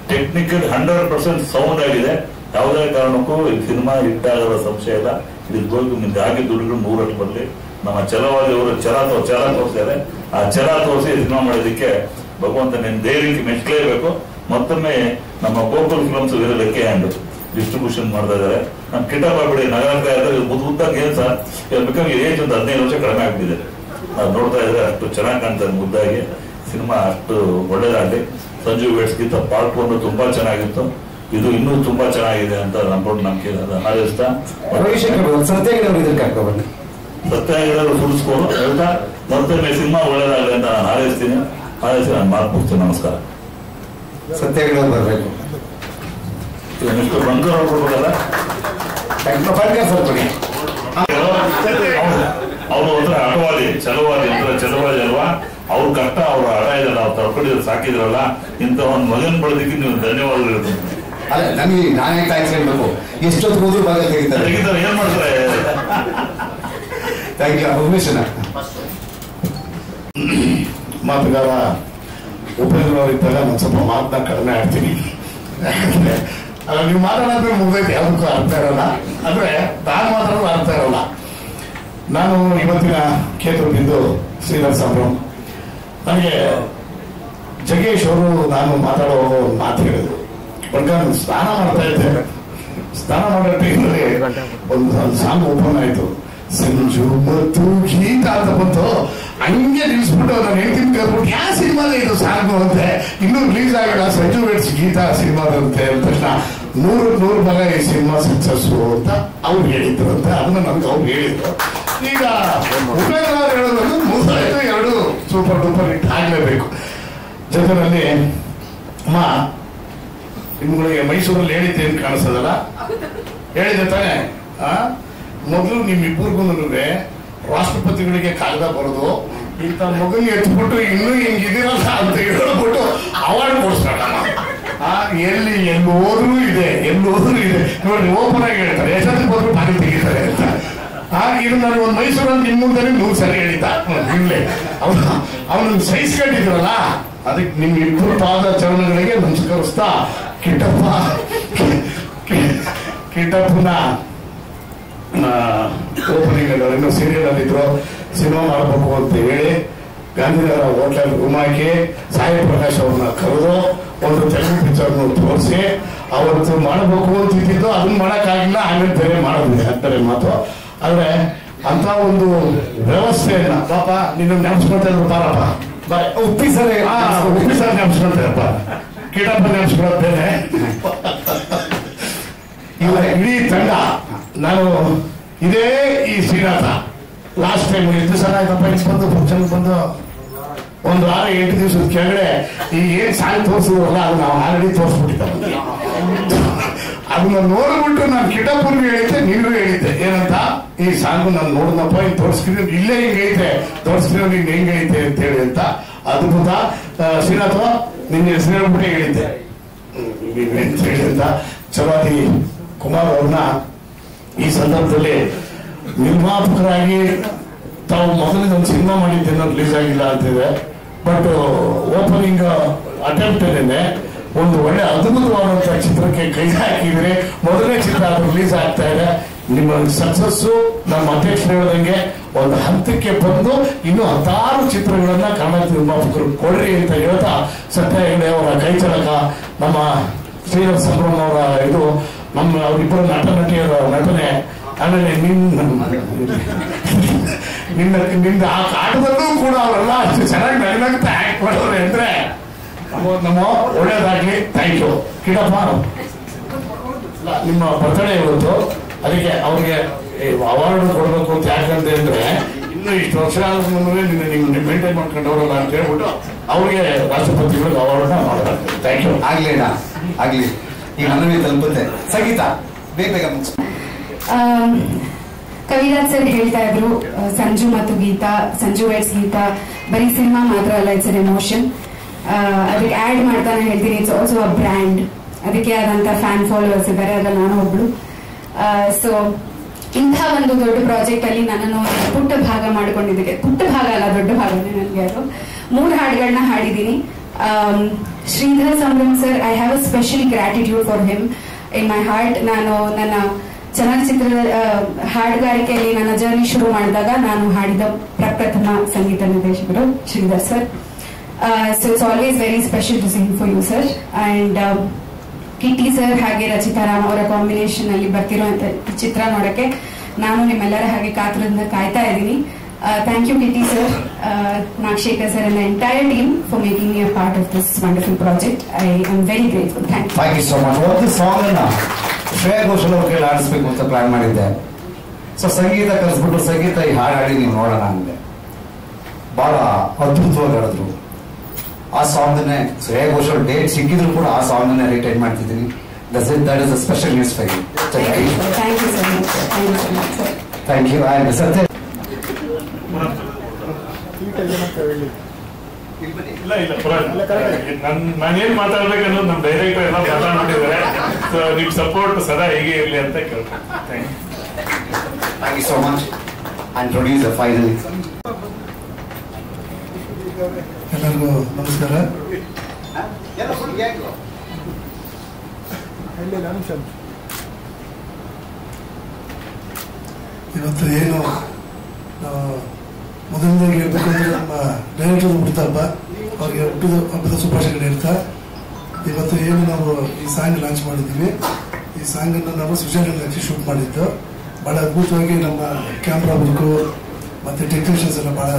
ಟೆಕ್ನಿಕಲ್ 100% ಸೌಂಡ್ ಆಗಿದೆ. ಯಾವುದೇ ಕಾರಣಕ್ಕೂ ಈ ಸಿನಿಮಾ ಹಿಟ್ ಆಗದ ಸಂಶಯ ಇಲ್ಲ. ಇದು ಗೋಲ್ಗೆ ಹಾಗೆ ದುಡ್ಡುಗಳು 100 ಬರಲಿ. ನಮ್ಮ ಛಲವಾದಿ ಅವರು ಛಲ ತೋರಿಸಿದ್ದಾರೆ. ಆ ಛಲ ತೋರಿಸಿ ಸಿನಿಮಾ ಮಾಡೋದಕ್ಕೆ ಭಗವಂತ ನಿನ್ನ ದೇವರಿಗೆ ಮೆಚ್ಚಲೇಬೇಕು. ಮತ್ತೊಮ್ಮೆ ನಮ್ಮ ಗೋಕುಲ್ ಫಿಲ್ಮ್ಸ್ ಲೆಕ್ಕ ಹ್ಯಾಂಡ್ ಡಿಸ್ಟ್ರಿಬ್ಯೂಷನ್ ಮಾಡ್ತಾ ಇದ್ದಾರೆ. ನಮ್ಮ ಕಿಟಪ್ಪ ಬಿಡಿ ನಗರ ಮುದ್ದಾಗಿ ಏನ್ ಸರ್ ಬೇಕಾಗಿ ಏಜ್ ಒಂದು 15 ವರ್ಷ ಕಡಿಮೆ ಆಗ್ಬಿಟ್ಟಿದೆ. ನಾವು ನೋಡ್ತಾ ಇದ್ರೆ ಅಷ್ಟು ಚೆನ್ನಾಗಿ ಕಾಣ್ತಾರೆ ಮುದ್ದಾಗಿ. ಸಿನಿಮಾ ಅಷ್ಟು ಒಳ್ಳೇದಾಗಲಿ. ಸಂಜು ವೆಟ್ಸ್ಗಿಂತ ಪಾರ್ಟ್ 1 ತುಂಬಾ ಚೆನ್ನಾಗಿತ್ತು, ಇದು ಇನ್ನೂ ತುಂಬಾ ಚೆನ್ನಾಗಿದೆ ಅಂತ ನಂಬ್ಕೊಂಡು ನಂಬಿಕೆ ಹಾರೈಸ್ತಾ ಸತ್ಯಾಗಿರೋರು ಸುಡಿಸ್ಕೊಂಡು ಹೇಳ್ತಾ ಮತ್ತೊಮ್ಮೆ ಸಿನಿಮಾ ಒಳ್ಳೇದಾಗಲಿ ಅಂತ ನಾನು ಹಾರೈಸಿ ನಾನು ಮಾತು ಮುಗಿಸ್ತೇನೆ. ನಮಸ್ಕಾರ. ಸತ್ಯಾಗಿರೋರು ಬರಬೇಕು. ಎಷ್ಟು ಬಂಕರ್ ಅವ್ರು ಕೊಡ್ಬೋದಲ್ಲ, ಅವರು ಒಂಥರ ಹಠವಾದಿ, ಛಲವಾದಿ ಅಲ್ವಾ. ಅವ್ರ ಕಷ್ಟ ಅವ್ರ ಹಠ ಇದಲ್ಲ, ಅವ್ರು ತಡ್ಕೊಂಡಿದ್ರು ಸಾಕಿದ್ರಲ್ಲ. ಇಂಥ ಒಂದು ಮಗನ್ ಬಳದಕ್ಕೆ ನೀವು ಧನ್ಯವಾದಗಳು ಹೇಳ್ತೀನಿ. ಅಲ್ಲ ನನಗೆ ನಾನೇ ಥ್ಯಾಂಕ್ಸ್ ಹೇಳ್ಬೇಕು. ಎಷ್ಟೊತ್ತು ಹೋದ್ರು ಭಾಗ ತೆಗಿತಾರೆ, ಏನ್ ಮಾಡ್ತಾರೆ. ಥ್ಯಾಂಕ್ ಯು ಉಮೇಶನ. ಮಾತುಗಾರ ಉಪೇಂದ್ರ ಅವರಿದ್ದಾಗ ನಾನು ಸ್ವಲ್ಪ ಮಾತನ್ನ ಕಡಿಮೆ ಆಡ್ತೀನಿ. ಅಲ್ಲ ನೀವು ಮಾತಾಡೋದ್ರೆ ಮುಗ್ದೈತೆ, ಯಾವುದಕ್ಕೂ ಅರ್ಥ ಇರೋಲ್ಲ. ಅಂದ್ರೆ ನಾನು ಮಾತಾಡೋದು ಅರ್ಥ ಇರೋಲ್ಲ. ನಾನು ಇವತ್ತಿನ ಕೇಂದ್ರ ಬಿಂದು ಶ್ರೀಧರ್ ಸಂಭ್ರಮ್. ನನಗೆ ಜಗೇಶ್ ಅವರು ನಾನು ಮಾತಾಡೋ ಒಂದು ಮಾತು ಹೇಳಿದ್ರು. ನಾನು ಸ್ನಾನ ಮಾಡ್ತಾ ಇದ್ದೆ. ಸ್ನಾನ ಮಾಡೋ ಟೈಮಲ್ಲಿ ಒಂದು ಸಾಂಗ್ ಓಪನ್ ಆಯ್ತು, ಸಂಜು ಮತ್ತು ಗೀತ ಅಂತ ಬಂತು. ಹಂಗೆ ನಿಲ್ಸ್ಬಿಟ್ಟು ನಾನು ಹೇಳ್ತೀನಿ ಕೇಳ್ಬಿಟ್ಟು ಯಾವ ಸಿನಿಮಾದ ಇದು ಸಾಂಗು ಅಂತೆ, ಇನ್ನೂ ರಿಲೀಸ್ ಆಗಿಲ್ಲ, ಸಂಜು ವೆಟ್ಸ್ ಗೀತ ಸಿನಿಮಾದಂತೆ ಅಂದ ತಕ್ಷಣ 100 ಭಾಗ ಈ ಸಿನಿಮಾ ಸಕ್ಸಸ್ಸು ಅಂತ ಅವ್ರು ಹೇಳಿದ್ರು ಅಂತ. ಅದನ್ನ ನಮ್ಗೆ ಅವ್ರು ಹೇಳಿದ್ರು. ಈಗ ಉಪೇಂದ್ರ ಅವ್ರು ಹೇಳೋದ್ರಲ್ಲಿ 2 ಸೂಪರ್ ಡೂಪರ್ ಹಿಟ್ ಆಗ್ಲೇಬೇಕು. ಜೊತೆನಲ್ಲಿ ಅಮ್ಮ ನಿಮ್ಗಳಿಗೆ ಮೈಸೂರಲ್ಲಿ ಹೇಳಿದ್ದೆ ಏನು ಕಾಣಿಸ್ತದಲ್ಲ, ಹೇಳಿದೆ ತಾನೆ. ಮೊದಲು ನಿಮ್ಮಿಬ್ಬರಿಗೂ ರಾಷ್ಟ್ರಪತಿಗಳಿಗೆ ಕಾಗದ ಬರೋದು, ಇಂಥ ಮಗನಿಗೆ ಎತ್ಬಿಟ್ಟು ಇನ್ನೂ ಹಿಂಗಿದಿರಲ್ಲ ಅಂತ ಹೇಳ್ಬಿಟ್ಟು ಅವಾರ್ಡ್ ಕೊಡಿಸ್ತಾರ. ಎಲ್ಲಿ ಹೋದ್ರೂ ಇದೆ ನೋಡಿ, ಓಪನ್ ಆಗಿ ಹೇಳ್ತಾರೆ, ಎಷ್ಟೊತ್ತಿಗೆ ಬಂದ್ರು ಬಾಗಿ ತೆಗಿತಾರೆ ಅಂತ. ಇದು ನಾನು ಒಂದು ಮೈಸೂರಲ್ಲಿ ನಿಮ್ಮ ಮುಂದೆ 100 ಸರಿ ಹೇಳಿದ್ದ. ಇಲ್ಲೇ ಅವನು ಸಹಿಸ್ಕೊಂಡಿದ್ರಲ್ಲ, ಅದಕ್ಕೆ ನಿಮ್ಮಿಬ್ಬರು ಪಾದಚರಣಗಳಿಗೆ ನಮಸ್ಕರಿಸ್ತಾ ಕಿಟ್ಟಪ್ಪನ ಓಪನಿಂಗ್ ಇನ್ನೂ ಸೀರಿಯಲ್ ಅಲ್ಲಿದ್ರು. ಸಿನಿಮಾ ಮಾಡಬೇಕು ಅಂತ ಹೇಳಿ ಗಾಂಧಿನಗರ ಹೋಟೆಲ್ ರೂಮ್ ಹಾಕಿ ಸಾಯಿ ಪ್ರಕಾಶ್ ಅವ್ರನ್ನ ಕರೆದು ಒಂದು ತೆಲುಗು ಪಿಕ್ಚರ್ನ ತೋರಿಸಿ ಅವತ್ತು ಮಾಡಬೇಕು ಅಂತಿದ್ದು. ಅದನ್ನ ಮಾಡೋಕ್ಕಾಗಿಲ್ಲ, ಆಮೇಲೆ ಬೇರೆ ಮಾಡೋದಿದೆ ಅಂತಾರೆ ಮಾತು. ಆದ್ರೆ ಅಂತ ಒಂದು ವ್ಯವಸ್ಥೆಯನ್ನ ಪಾಪ ನಿನ್ನ ನೆನಸ್ಕೊಳ್ತಾ ಇದ್ರು. ಬಾರಪ್ಪ ಉಪ್ಪಿ ಸರ್ ನೆನಸ್ಕೊಳ್ತಾರಪ್ಪ, ಕಿಟಪ್ಪ ನೆನಸ್ಕೊಳ್ಳೋದು ಬೇರೆ. ಇವಾಗ ಇಡೀ ತಂಡ ನಾನು ಇದೇ ಈ ಶ್ರೀನಾಥ ಲಾಸ್ಟ್ ಟೈಮ್ 8 ಸಲ ಆಯ್ತಪ್ಪ ಬಂದು ಫಂಕ್ಷನ್ ಬಂದು 1 ವಾರ 8 ದಿವಸದ ಕೆಳಗಡೆ ಈ ಏನ್ ಸಾಂಗ್ ತೋರಿಸಿದ್ರಲ್ಲ ಅದು ನಾವು ಆಲ್ರೆಡಿ ತೋರಿಸ್ಬಿಟ್ಟಿದ್ದ. ಅದನ್ನ ನೋಡ್ಬಿಟ್ಟು ನಾನು ಕಿಟಪುರ್ಗೆ ಹೇಳಿದ್ದೆ, ನಿನ್ಗೂ ಹೇಳಿದ್ದೆ. ಏನಂತ, ಈ ಸಾಂಗು ನಾನು ನೋಡಿದಪ್ಪ, ಹಿಂಗ್ ದೊಡ್ಡ ಸ್ಕ್ರೀನ್ ಇಲ್ಲೇ ಹಿಂಗೈತೆ, ದೊಡ್ಡ ಸ್ಕ್ರೀನ್ ಹಿಂಗ್ ಹೆಂಗೈತೆ ಅಂತ ಹೇಳಿ ಅಂತ. ಅದ್ಭುತ. ಶ್ರೀನಾಥ, ನಿನ್ನ ಹೆಸರು ಹೇಳ್ಬಿಟ್ಟೆ ಹೇಳಿದ್ದೆ ಅಂತ ಹೇಳಿ ಅಂತ. ಚವಾದಿ ಕುಮಾರ್ ಅವ್ರನ್ನ ಈ ಸಂದರ್ಭದಲ್ಲಿ ನಿರ್ಮಾಪಕರಾಗಿ ತಾವು ಮೊದಲಿಗೆ ಒಂದು ಸಿನಿಮಾ ಮಾಡಿದ್ದೇನೋ ರಿಲೀಸ್ ಆಗಿಲ್ಲ ಅಂತಿದೆ. ಬಟ್ ಓಪನಿಂಗ್ ಅಟೆಂಪ್ಟ್ ಏನೇನೆ ಒಂದು ಒಳ್ಳೆ ಅದ್ಭುತವಾದಂತಹ ಚಿತ್ರಕ್ಕೆ ಕೈ ಹಾಕಿದ್ರೆ. ಮೊದಲನೇ ಚಿತ್ರ ಅದು ರಿಲೀಸ್ ಆಗ್ತಾ ಇದೆ. ನಿಮ್ಮ ಸಕ್ಸಸ್ಸು ನಮ್ಮ ಅಧ್ಯಕ್ಷರು ಹೇಳಿದಂಗೆ ಒಂದು ಹಂತಕ್ಕೆ ಬಂದು ಇನ್ನೂ 16 ಚಿತ್ರಗಳನ್ನ ಕನ್ನಡ ನಿರ್ಮಾಪಕರು ಕೊಡ್ರಿ ಅಂತ ಹೇಳ್ತಾ, ಸತ್ಯ ಹೆಗಡೆ ಅವರ ಕೈ ಚಳಕ, ನಮ್ಮ ಶ್ರೀಧರ್ ಸಂಭ್ರಮ್ ಅವರ ಇದು, ನಮ್ಮ ಅವರಿಬ್ಬರು ನಟಿಯರ ನಟನೆ, ಆಮೇಲೆ ನಿನ್ನ ಆ ಆಟದಲ್ಲೂ ಕೂಡ ಅವರೆಲ್ಲ ಅಷ್ಟು ಚೆನ್ನಾಗಿ ನಗನಗ್ತಾ ಆಕ್ಟ್ ಮಾಡೋರೆ ಅಂದ್ರೆ ನಮ್ಮ ಒಳ್ಳೇದಾಗಿ. Thank you ಕಿಡಪ್ಪ. ನಿಮ್ಮ ಬರ್ತಡೇ ಇವತ್ತು, ಅದಕ್ಕೆ ಅವ್ರಿಗೆ ಅವಾರ್ಡ್ ಕೊಡಬೇಕು ಅಂತ. ಯಾಕಂತ ಅಂದ್ರೆ ಇನ್ನೂ ಇಷ್ಟು ವರ್ಷ ಆದ್ಮೇಲೆ ನಿಮ್ಗೆ ಮೇಂಟೈನ್ ಮಾಡ್ಕೊಂಡವ್ರಲ್ಲ ಅಂತ ಹೇಳ್ಬಿಟ್ಟು ಅವ್ರಿಗೆ ರಾಷ್ಟ್ರಪತಿಗಳಿಗೆ ಅವಾರ್ಡ್ ಮಾಡಬೇಕು. Thank you. ಆಗ್ಲಿಲ್ಲ ಆಗ್ಲಿ, ಈಗ ನನಗೆ ತಲುಪುತ್ತೆ. ಸಂಗೀತ ಬೇಗ ಬೇಗ ಮುಗಿಸ್. ಕವಿರಾಜ್ ಸರ್ ಹೇಳ್ತಾ ಇದ್ರು, ಸಂಜು ಮತ್ತು ಗೀತಾ, ಸಂಜು ವೆಡ್ಸ್ ಗೀತಾ ಬರೀ ಸಿನಿಮಾ ಮಾತ್ರ ಅಲ್ಲ, ಇಟ್ಸ್ ಎನ್ ಎಮೋಷನ್. ಅದಕ್ಕೆ ಆಡ್ ಮಾಡ್ತಾನೆ ಹೇಳ್ತೀನಿ, ಇಟ್ಸ್ ಆಲ್ಸೋ ಅ ಬ್ರ್ಯಾಂಡ್. ಅದಕ್ಕೆ ಆದಂತ ಫ್ಯಾನ್ ಫಾಲೋವರ್ಸ್ ಇದ್ದಾರೆ, ಅದ್ರಲ್ಲಿ ನಾನು ಒಬ್ಳು. ಸೊ ಇಂಥ ಒಂದು ದೊಡ್ಡ ಪ್ರಾಜೆಕ್ಟ್ ಅಲ್ಲಿ ನನ್ನನ್ನು ಪುಟ್ಟ ಭಾಗ ಮಾಡ್ಕೊಂಡಿದ್ದಕ್ಕೆ, ಪುಟ್ಟ ಭಾಗ ಅಲ್ಲ ದೊಡ್ಡ ಭಾಗನೇ ನನಗೆ. ಅದು 3 ಹಾಡುಗಳನ್ನ ಹಾಡಿದ್ದೀನಿ. Shridhar Sambhram sir, I have a special gratitude for him in my heart. ನಾನು ನನ್ನ ಚಲನಚಿತ್ರದ ಹಾಡುಗಾರಿಕೆಯಲ್ಲಿ ನನ್ನ ಜರ್ನಿ ಶುರು ಮಾಡಿದಾಗ ನಾನು ಹಾಡಿದ ಪ್ರಪ್ರಥಮ ಸಂಗೀತ ನಿರ್ದೇಶಕರು Sridhar sir. So it's always very special to sing for you sir. And Kitty sir ಹಾಗೆ ರಚಿತಾ ರಾಮ್ ಅವರ ಕಾಂಬಿನೇಷನ್ ಅಲ್ಲಿ ಬರ್ತಿರುವಂತ ಚಿತ್ರ ನೋಡಕ್ಕೆ ನಾನು ನಿಮ್ಮೆಲ್ಲರ ಹಾಗೆ ಕಾತುರದಿಂದ ಕಾಯ್ತಾ ಇದ್ದೀನಿ. Thank you Kitty sir, Nagashekar sir and entire team for making me a part of this wonderful project. I am very grateful. Thank you so much. ಒಂದು ಸಾಂಗ್ ಅನ್ನ ಶ್ರೇಯಾ ಘೋಷಲ್ ಅವ್ರಿಗೆ ಆಡಿಸ್ಬೇಕು ಅಂತ ಪ್ಲಾನ್ ಮಾಡಿದ್ದೆ. ಸೊ ಸಂಗೀತ ಕಲಿಸ್ಬಿಟ್ಟು ಸಂಗೀತ ಈ ಹಾಡು ಹಾಡಿ ನೀವು ನೋಡೋಣ ಅಂದೆ. ಬಹಳ ಅದ್ಭುತವಾಗಿ ಹಾಡಿದ್ರು. ಆ ಸಾಂಗ್ನೇ ಶ್ರೇಯಾ ಘೋಷಲ್ ಡೇಟ್ ಸಿಕ್ಕಿದ್ರು ಕೂಡ ಆ ಸಾಂಗ್ನೇ ರಿಟೈನ್ ಮಾಡ್ತಿದ್ದೀನಿ. That is a special news for you. Thank you so much. Thank you. And Sathya ನಾನೇನ್ ಮಾತಾಡ್ಬೇಕನ್ನೋದು ನಮ್ ಡೈರೆಕ್ಟರ್ ಎಲ್ಲ ಮಾತಾಡ್ಬಿಟ್ಟಿದ್ದಾರೆ. ಸೊ ನಿಮ್ ಸಪೋರ್ಟ್ ಸದಾ ಹೀಗೆ ಇರ್ಲಿ ಅಂತ ಕೇಳ್ತೀನಿ. Thank you so much. And producer finally. ಎಲ್ಲರಿಗೂ ನಮಸ್ಕಾರ. ಇವತ್ತು ಏನು ಮೊದಲನೇದಾಗಿ ಹೇಳ್ಬೇಕಂದ್ರೆ ನಮ್ಮ ಡೈರೆಕ್ಟರ್ ಹುಟ್ಟುತ್ತಪ್ಪ ಅವ್ರಿಗೆ ಹುಟ್ಟಿದ ಹಬ್ಬದ ಶುಭಾಶಯಗಳು ಹೇಳ್ತಾ, ಇವತ್ತು ಏನು ನಾವು ಈ ಸಾಂಗ್ ಲಾಂಚ್ ಮಾಡಿದ್ದೀವಿ. ಈ ಸಾಂಗನ್ನು ನಾವು ಸ್ವಿಟ್ಜರ್ಲೆಂಡ್ ಹಾಕಿ ಶೂಟ್ ಮಾಡಿದ್ದು. ಬಹಳ ಅದ್ಭುತವಾಗಿ ನಮ್ಮ ಕ್ಯಾಮ್ರಾ ವರ್ಕು ಮತ್ತು ಟೆಕ್ನಿಷಿಯನ್ಸ್ ಎಲ್ಲ ಬಹಳ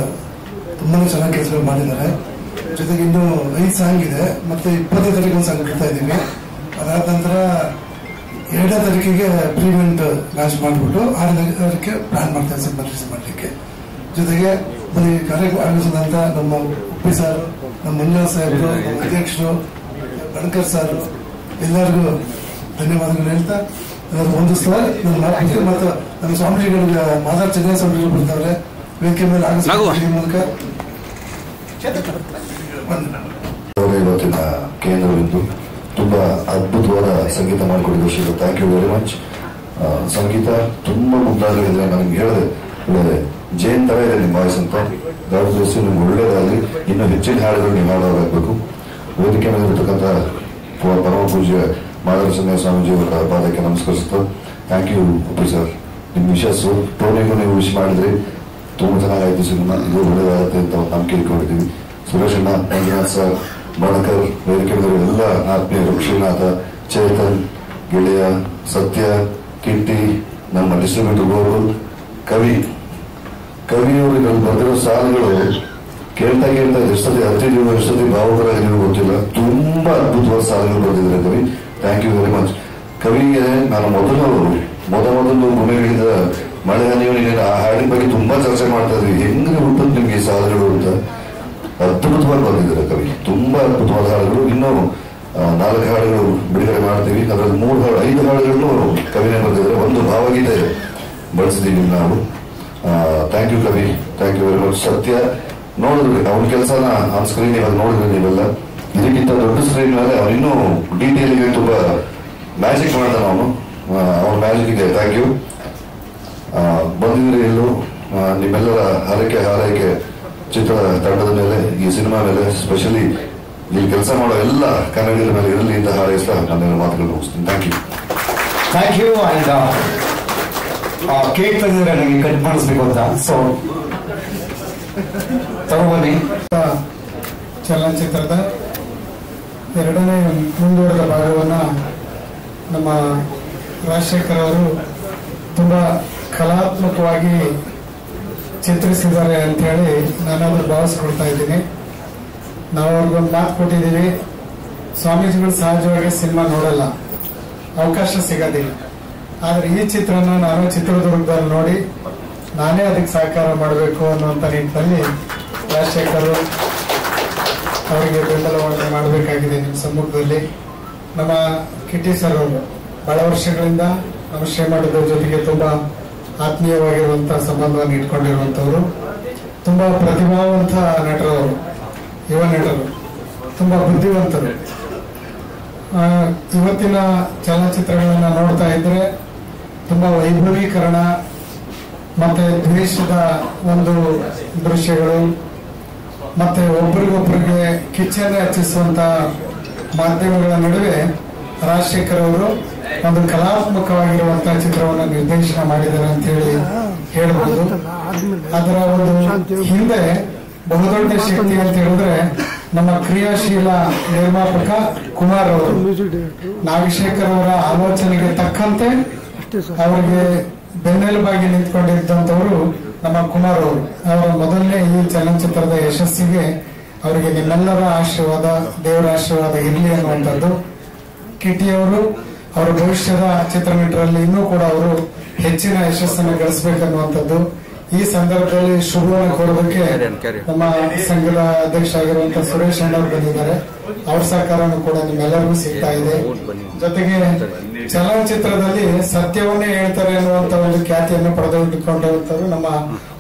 ತುಂಬಾ ಚೆನ್ನಾಗಿ ಕೆಲಸಗಳು ಮಾಡಿದ್ದಾರೆ. ಜೊತೆಗೆ ಇನ್ನೂ 5 ಸಾಂಗ್ ಇದೆ. ಮತ್ತೆ 20ನೇ ತಾರೀಕು ಒಂದು ಸಾಂಗ್ ಬಿಡ್ತಾ ಇದ್ದೀವಿ. ಅದಾದ ನಂತರ 2ನೇ ತಾರೀಕಿಗೆ ಪ್ರೀವೆಂಟ್ ಲಾಂಚ್ ಮಾಡಿಬಿಟ್ಟು 6ನೇ ತಾರೀಕಿಗೆ ಪ್ಲಾನ್ ಮಾಡ್ತಾ ಇದ್ದೀವಿ ರಿಲೀಸ್ ಮಾಡಲಿಕ್ಕೆ. ಜೊತೆಗೆ ಬರೀ ಕಾರ್ಯಕ್ರಮ ಆಗಿಸಿದಂತ ನಮ್ಮ ಉಪ್ಪಿ ಸರ್, ನಮ್ಮ ಮಂಜುನಾಥ್ ಸಾಹೇಬರು, ನಮ್ಮ ಅಧ್ಯಕ್ಷರು ಗಣಕರ್ ಸರ್ ಎಲ್ಲರಿಗೂ ಧನ್ಯವಾದಗಳು ಹೇಳ್ತಾ ಒಂದು ಸರ್ ನನ್ನ ಮತ್ತು ನಮ್ಮ ಸ್ವಾಮೀಜಿಗಳಿಗೆ ಮಾದಾರ್ ಚೆನ್ನೈ ಸ್ವಾಮೀಜಿಗಳು ಬರ್ತಾರೆ ವೇದಿಕೆ ಮೇಲೆ ಆಗಿಸುವ ಮೂಲಕ ಇವತ್ತಿನ ಕೇಂದ್ರವಿದ್ದು ತುಂಬಾ ಅದ್ಭುತವಾದ ಸಂಗೀತ ಮಾಡಿಕೊಟ್ಟಿದ್ದು Shri. Thank you very much. ಸಂಗೀತ ತುಂಬಾ ಮುದ್ದಾಗಿದ್ರೆ ನನಗೆ ಹೇಳಿದೆ ಜೈನ್ ತರ ಇದೆ ನಿಮ್ಮ ವಾಯ್ಸ್ ಅಂತ. ದಯವಿಟ್ಟು ನಿಮ್ಗೆ ಒಳ್ಳೇದಾಗಲಿ. ಇನ್ನು ಹೆಚ್ಚಿನ ಹಾಡುಗಳು ನೀವು ಹಾಡೋರಾಗಬೇಕು. ವೇದಿಕೆ ಮೇಲೆ ಇರತಕ್ಕಂಥ ಪರಮ ಪೂಜ್ಯ ಮಾದಾರ ಚೆನ್ನೈ ಸ್ವಾಮೀಜಿಯವರ ಪಾದಕ್ಕೆ ನಮಸ್ಕರಿಸ್ತು. Thank you Uppi sir. ನಿಮ್ಮ ವಿಶಸ್ಸು ಟೋನಿಗೂ ನೀವು ವಿಶ್ ಮಾಡಿದ್ರಿ. ತುಂಬಾ ಚೆನ್ನಾಗಾಯ್ತು ಸಿನಿಮಾ. ಇದು ಒಳ್ಳೇದಾಗುತ್ತೆ ಅಂತ ನಂಬಿಕೆ ಇಟ್ಕೊಂಡಿದ್ದೀವಿ. ಸುರೇಶ್ ಅಣ್ಣ, ಮಂಜುನಾಥ್ ಸರ್, ಬಣಕರ್, ವೇದಿಕೆ ಎಲ್ಲ ಆತ್ಮೀಯರು, ಶ್ರೀನಾಥ, ಚೇತನ್, ಗೆಳೆಯ, ಸತ್ಯ, ಕಿಟ್ಟಿ, ನಮ್ಮ ಡಿಸ್ಟ್ರಿಬ್ಯೂಟರ್ ಗೋರು, ಕವಿಯವರು ಬರೆದಿರೋ ಸಾಲುಗಳು ಕೇಳ್ತಾ ಎಷ್ಟೊತ್ತಿ ಹತ್ತಿದೀವಿ, ಎಷ್ಟೊತ್ತಿ ಭಾವುಕರಾಗಿ ನೀವು ಗೊತ್ತಿಲ್ಲ. ತುಂಬಾ ಅದ್ಭುತವಾದ ಸಾಲುಗಳು ಬರೆದಿದ್ದಾರೆ ಕವಿ. Thank you very much. ಕವಿಗೆ ನಾನು ಮೊದಲು ಗುಣಗಳಿಂದ ಮಳೆ ಹನಿಯು ನೀನು ಆ ಹಾಡಿನ ಬಗ್ಗೆ ತುಂಬಾ ಚರ್ಚೆ ಮಾಡ್ತಾ ಇದ್ವಿ. ಹೆಂಗೆ ಹುಟ್ಟುತ್ತೆ ನಿಮ್ಗೆ ಈ ಸಾಲುಗಳು ಅಂತ. ಅದ್ಭುತವಾಗಿ ಬಂದಿದ್ದಾರೆ ಕವಿ. ತುಂಬಾ ಅದ್ಭುತವಾದ ಹಾಡುಗಳು. ಇನ್ನೂ 4 ಹಾಡುಗಳು ಬಿಡುಗಡೆ ಮಾಡ್ತೀವಿ. ಅದರಲ್ಲಿ 5 ಹಾಡುಗಳನ್ನು ಕವಿನೇ ಬರೆದಿದ್ದಾರೆ, ಒಂದು ಭಾವಗೀತೆ ಬಳಸಿದ್ದೀವಿ ನಾವು. ಥ್ಯಾಂಕ್ ಯು ಕವಿ, ಥ್ಯಾಂಕ್ ಯು ವೆರಿ ಮಚ್. ಸತ್ಯ ನೋಡಿದ್ರಿ ಅವನ ಕೆಲಸನ ಆನ್ ಸ್ಕ್ರೀನ್ ಇವಾಗ ನೋಡಿದ್ರಿ ನೀವೆಲ್ಲ. ಇದಕ್ಕಿಂತ ದೊಡ್ಡ ಸ್ಕ್ರೀನ್ ಮೇಲೆ ಅವನು ಇನ್ನೂ ಡೀಟೇಲ್ಗೆ ತುಂಬಾ ಮ್ಯಾಜಿಕ್ ಮಾಡ್ತಾನೆ ಅವನು. ಅವನ ಮ್ಯಾಜಿಕ್ಗೆ ಥ್ಯಾಂಕ್ ಯು. ಬಂದಿದ್ರಿ ಎಲ್ಲೂ ನಿಮ್ಮೆಲ್ಲರ ಹಾರೈಕೆ ಚಿತ್ರ ತಂಡದ ಮೇಲೆ, ಈ ಸಿನಿಮಾ ಮೇಲೆ, ಸ್ಪೆಷಲಿ ಇಲ್ಲಿ ಕೆಲಸ ಮಾಡೋ ಎಲ್ಲ ಕನ್ನಡಿಗರ ಮೇಲೆ ಇರಲಿ ಅಂತ ಹಾರೈಸ್ತಾ ನನ್ನ ಮಾತುಗಳು ಮುಗಿಸ್ತೀನಿ. Thank you. Thank you. And cake ತಂದಿದ್ರೆ ನನಗೆ ಕಟ್ ಮಾಡಿಸ್ಬೇಕು ಅಂತ, ಸೊ ತಗೊಬನ್ನಿ. ಚಲನಚಿತ್ರದ 2ನೇ ಮುಂದುವರೆದ ಭಾಗವನ್ನು ನಮ್ಮ ರಾಜಶೇಖರ್ ಅವರು ತುಂಬ ಕಲಾತ್ಮಕವಾಗಿ ಚಿತ್ರಿಸಿದ್ದಾರೆ ಅಂತೇಳಿ ನಾನಾದರೂ ಭಾವಿಸ್ಕೊಳ್ತಾ ಇದ್ದೀನಿ. ನಾವು ಅವ್ರಿಗೊಂದು ಮಾತು ಕೊಟ್ಟಿದ್ದೀವಿ, ಸ್ವಾಮೀಜಿಗಳು ಸಹಜವಾಗಿ ಸಿನಿಮಾ ನೋಡಲ್ಲ, ಅವಕಾಶ ಸಿಗೋದಿಲ್ಲ. ಆದರೆ ಈ ಚಿತ್ರನ ನಾನು ಚಿತ್ರದುರ್ಗದಲ್ಲಿ ನೋಡಿ ನಾನೇ ಅದಕ್ಕೆ ಸಹಕಾರ ಮಾಡಬೇಕು ಅನ್ನುವಂಥ ನಿಟ್ಟಿನಲ್ಲಿ ರಾಜಶೇಖರ್ ಅವರಿಗೆ ಬೆಂಬಲವನ್ನು ಮಾಡಬೇಕಾಗಿದೆ ನಿಮ್ಮ ಸಮ್ಮುಖದಲ್ಲಿ. ನಮ್ಮ ಕಿಟ್ಟಿ ಸರ್ ಅವರು ಬಹಳ ವರ್ಷಗಳಿಂದ ನಮ್ಮ ಶ್ರೀಮಠದ ಜೊತೆಗೆ ತುಂಬ ಆತ್ಮೀಯವಾಗಿರುವಂತಹ ಸಂಬಂಧವನ್ನು ಇಟ್ಕೊಂಡಿರುವಂಥವರು, ತುಂಬ ಪ್ರತಿಭಾವಂತ ನಟರವರು, ಯುವ ನಟರು, ತುಂಬ ಬುದ್ಧಿವಂತರು. ಇವತ್ತಿನ ಚಲನಚಿತ್ರಗಳನ್ನು ನೋಡ್ತಾ ಇದ್ರೆ ತುಂಬ ವೈಭವೀಕರಣ ಮತ್ತೆ ದ್ವೇಷದ ಒಂದು ದೃಶ್ಯಗಳು, ಮತ್ತೆ ಒಬ್ಬರಿಗೊಬ್ಬರಿಗೆ ಕಿಚ್ಚನ್ನು ಹಚ್ಚಿಸುವಂತ ಮಾಧ್ಯಮಗಳ ನಡುವೆ ರಾಜಶೇಖರ್ ಅವರು ಒಂದು ಕಲಾತ್ಮಕವಾಗಿರುವಂತಹ ಚಿತ್ರವನ್ನು ನಿರ್ದೇಶನ ಮಾಡಿದ್ದಾರೆ ಅಂತ ಹೇಳಿ ಹೇಳಬಹುದು. ಅದರ ಒಂದು ಹಿಂದೆ ಬಹುದೊಡ್ಡ ಶಕ್ತಿ ಅಂತ ಹೇಳಿದ್ರೆ ನಮ್ಮ ಕ್ರಿಯಾಶೀಲ ನಿರ್ಮಾಪಕ ಕುಮಾರ್ ಅವರು. ನಾಗಶೇಖರ್ ಅವರ ಆಲೋಚನೆಗೆ ತಕ್ಕಂತೆ ಅವರಿಗೆ ಬೆನ್ನೆಲುಬಾಗಿ ನಿಂತ್ಕೊಂಡಿದ್ದಂಥವರು ನಮ್ಮ ಕುಮಾರ್ ಅವರು. ಅವರ ಮೊದಲನೇ ಈ ಚಲನಚಿತ್ರದ ಯಶಸ್ಸಿಗೆ ಅವರಿಗೆ ನಿಮ್ಮೆಲ್ಲರ ಆಶೀರ್ವಾದ, ದೇವರ ಆಶೀರ್ವಾದ ಇರಲಿ ಅನ್ನುವಂಥದ್ದು. ಕಿಟಿಯವರು ಅವರ ಭವಿಷ್ಯದ ಚಿತ್ರನಟರಲ್ಲಿ ಇನ್ನೂ ಕೂಡ ಅವರು ಹೆಚ್ಚಿನ ಯಶಸ್ಸನ್ನು ಗಳಿಸಬೇಕನ್ನುವಂಥದ್ದು. ಈ ಸಂದರ್ಭದಲ್ಲಿ ಶುಭವನ್ನು ಕೋರೋದಕ್ಕೆ ನಮ್ಮ ಸಂಘದ ಅಧ್ಯಕ್ಷ ಆಗಿರುವಂತಹ ಸುರೇಶ್ ಅಣ್ಣ ಅವರು ಬಂದಿದ್ದಾರೆ. ಅವ್ರ ಸಹಕಾರನೂ ಕೂಡ ನಿಮ್ಮೆಲ್ಲರಿಗೂ ಸಿಗ್ತಾ ಇದೆ. ಜೊತೆಗೆ ಚಲನಚಿತ್ರದಲ್ಲಿ ಸತ್ಯವನ್ನೇ ಹೇಳ್ತಾರೆ ಅನ್ನುವಂತ ಒಂದು ಖ್ಯಾತಿಯನ್ನು ಪಡೆದುಕೊಂಡಂತವರು ನಮ್ಮ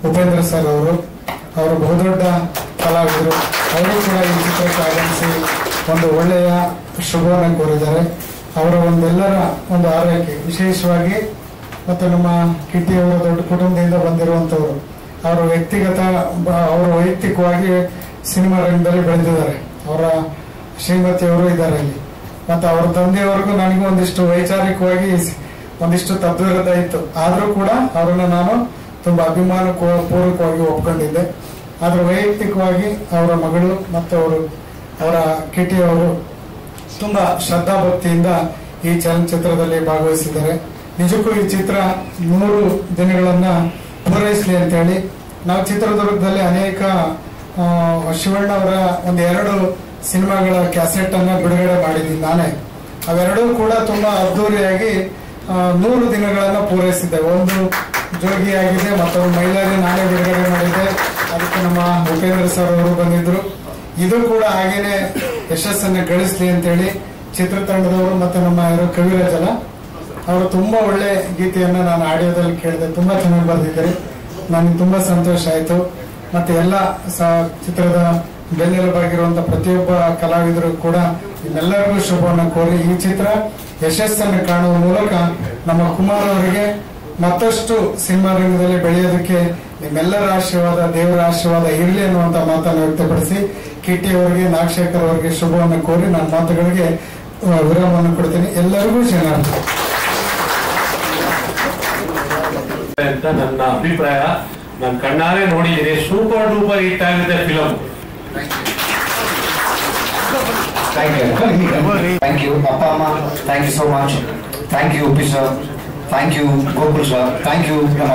ಉಪೇಂದ್ರ ಸರ್ ಅವರು. ಅವರು ಬಹುದೊಡ್ಡ ಕಲಾವಿದರು. ಅವರು ಕೂಡ ಈ ಚಿತ್ರಕ್ಕೆ ಆಗಮಿಸಿ ಒಂದು ಒಳ್ಳೆಯ ಶುಭವನ್ನು ಕೋರಿದ್ದಾರೆ. ಅವರ ಒಂದೆಲ್ಲರ ಒಂದು ಆರೈಕೆ ವಿಶೇಷವಾಗಿ ಮತ್ತು ನಮ್ಮ ಕಿಟ್ಟಿ ಅವರ ದೊಡ್ಡ ಕುಟುಂಬದಿಂದ ಬಂದಿರುವಂತವರು. ಅವರು ವೈಯಕ್ತಿಕವಾಗಿ ಸಿನಿಮಾ ರಂಗದಲ್ಲಿ ಬೆಳೆದಿದ್ದಾರೆ. ಅವರ ಶ್ರೀಮತಿಯವರು ಇದ್ದಾರೆ ಅಲ್ಲಿ. ಮತ್ತು ಅವರ ತಂದೆಯವರೆಗೂ ನನಗೂ ಒಂದಿಷ್ಟು ವೈಚಾರಿಕವಾಗಿ ಒಂದಿಷ್ಟು ತದ್ವಿರುದ್ಧ ಇತ್ತು. ಆದರೂ ಕೂಡ ಅವರನ್ನು ನಾನು ತುಂಬಾ ಅಭಿಮಾನ ಪೂರ್ವಕವಾಗಿ ಒಪ್ಕೊಂಡಿದ್ದೆ. ಆದ್ರೆ ವೈಯಕ್ತಿಕವಾಗಿ ಅವರ ಮಗಳು ಮತ್ತು ಅವರ ಕಿಟಿ ಅವರು ತುಂಬಾ ಶ್ರದ್ಧಾಭಕ್ತಿಯಿಂದ ಈ ಚಲನಚಿತ್ರದಲ್ಲಿ ಭಾಗವಹಿಸಿದ್ದಾರೆ. ನಿಜಕ್ಕೂ ಈ ಚಿತ್ರ 100 ದಿನಗಳನ್ನ ಪೂರೈಸಲಿ ಅಂತ ಹೇಳಿ ನಾವು ಚಿತ್ರದುರ್ಗದಲ್ಲಿ ಅನೇಕ ಶಿವಣ್ಣ ಅವರ 2 ಸಿನಿಮಾಗಳ ಕ್ಯಾಸೆಟ್ ಅನ್ನ ಬಿಡುಗಡೆ ಮಾಡಿದ್ದೀನಿ ನಾನೇ. ಅವೆರಡೂ ಕೂಡ ತುಂಬಾ ಅದ್ದೂರಿಯಾಗಿ 100 ದಿನಗಳನ್ನ ಪೂರೈಸಿದ್ದೆ. ಒಂದು ಜೋಗಿ ಆಗಿದೆ, ಮತ್ತೊಂದು ಮೈಲಾರಿ ನಾನೇ ಬಿಡುಗಡೆ ಮಾಡಿದ್ದೆ. ಅದಕ್ಕೆ ನಮ್ಮ ಉಪೇಂದ್ರ ಸರ್ ಅವರು ಬಂದಿದ್ರು. ಇದು ಕೂಡ ಹಾಗೇನೆ ಯಶಸ್ಸನ್ನು ಗಳಿಸಲಿ ಅಂತೇಳಿ ಚಿತ್ರತಂಡದವರು ಮತ್ತೆ ನಮ್ಮ ಕವಿರಾಜಲ ಅವರು ತುಂಬಾ ಒಳ್ಳೆ ಗೀತೆಯನ್ನ ನಾನು ಆಡಿಯೋದಲ್ಲಿ ಕೇಳಿದೆ. ತುಂಬಾ ಚೆನ್ನಾಗಿ ಬರೆದಿದ್ದಾರೆ. ನನಗೆ ತುಂಬಾ ಸಂತೋಷ ಆಯ್ತು. ಮತ್ತೆ ಎಲ್ಲ ಚಿತ್ರದ ಬೆನ್ನೆಲುಬಾಗಿರುವಂತಹ ಪ್ರತಿಯೊಬ್ಬ ಕಲಾವಿದರು ಕೂಡ ನಿಮ್ಮೆಲ್ಲರಿಗೂ ಶುಭವನ್ನು ಕೋರಿ ಈ ಚಿತ್ರ ಯಶಸ್ಸನ್ನು ಕಾಣುವ ಮೂಲಕ ನಮ್ಮ ಕುಮಾರ್ ಅವರಿಗೆ ಮತ್ತಷ್ಟು ಸಿನಿಮಾ ರಂಗದಲ್ಲಿ ಬೆಳೆಯೋದಕ್ಕೆ ನಿಮ್ಮೆಲ್ಲರ ಆಶೀರ್ವಾದ, ದೇವರ ಆಶೀರ್ವಾದ ಇರಲಿ ಅನ್ನುವಂತ ಮಾತನ್ನು ವ್ಯಕ್ತಪಡಿಸಿ ಕಿಟ್ಟಿ ಅವರಿಗೆ, ನಾಗಶೇಖರ್ ಅವರಿಗೆ ಶುಭವನ್ನು ಕೋರಿ ನನ್ನ ಮಾತುಗಳಿಗೆ ವಿರಾಮವನ್ನು ಕೊಡ್ತೀನಿ. ಎಲ್ಲರಿಗೂ ಶರಣಾರ್ಥಿ ಅಂತ ನನ್ನ ಅಭಿಪ್ರಾಯ. ನಾನು ಕಣ್ಣಾರೆ ನೋಡಿದ್ದೀನಿ. ಸೂಪರ್ ಡೂಪರ್ ಹಿಟ್ ಆಗಿದೆ ಫಿಲಂ. ಥ್ಯಾಂಕ್ ಯು ಅಪ್ಪ ಅಮ್ಮ, thank you so much. Thank you Uppi sir, thank you Gokul sir, thank you ನಮ್ಮ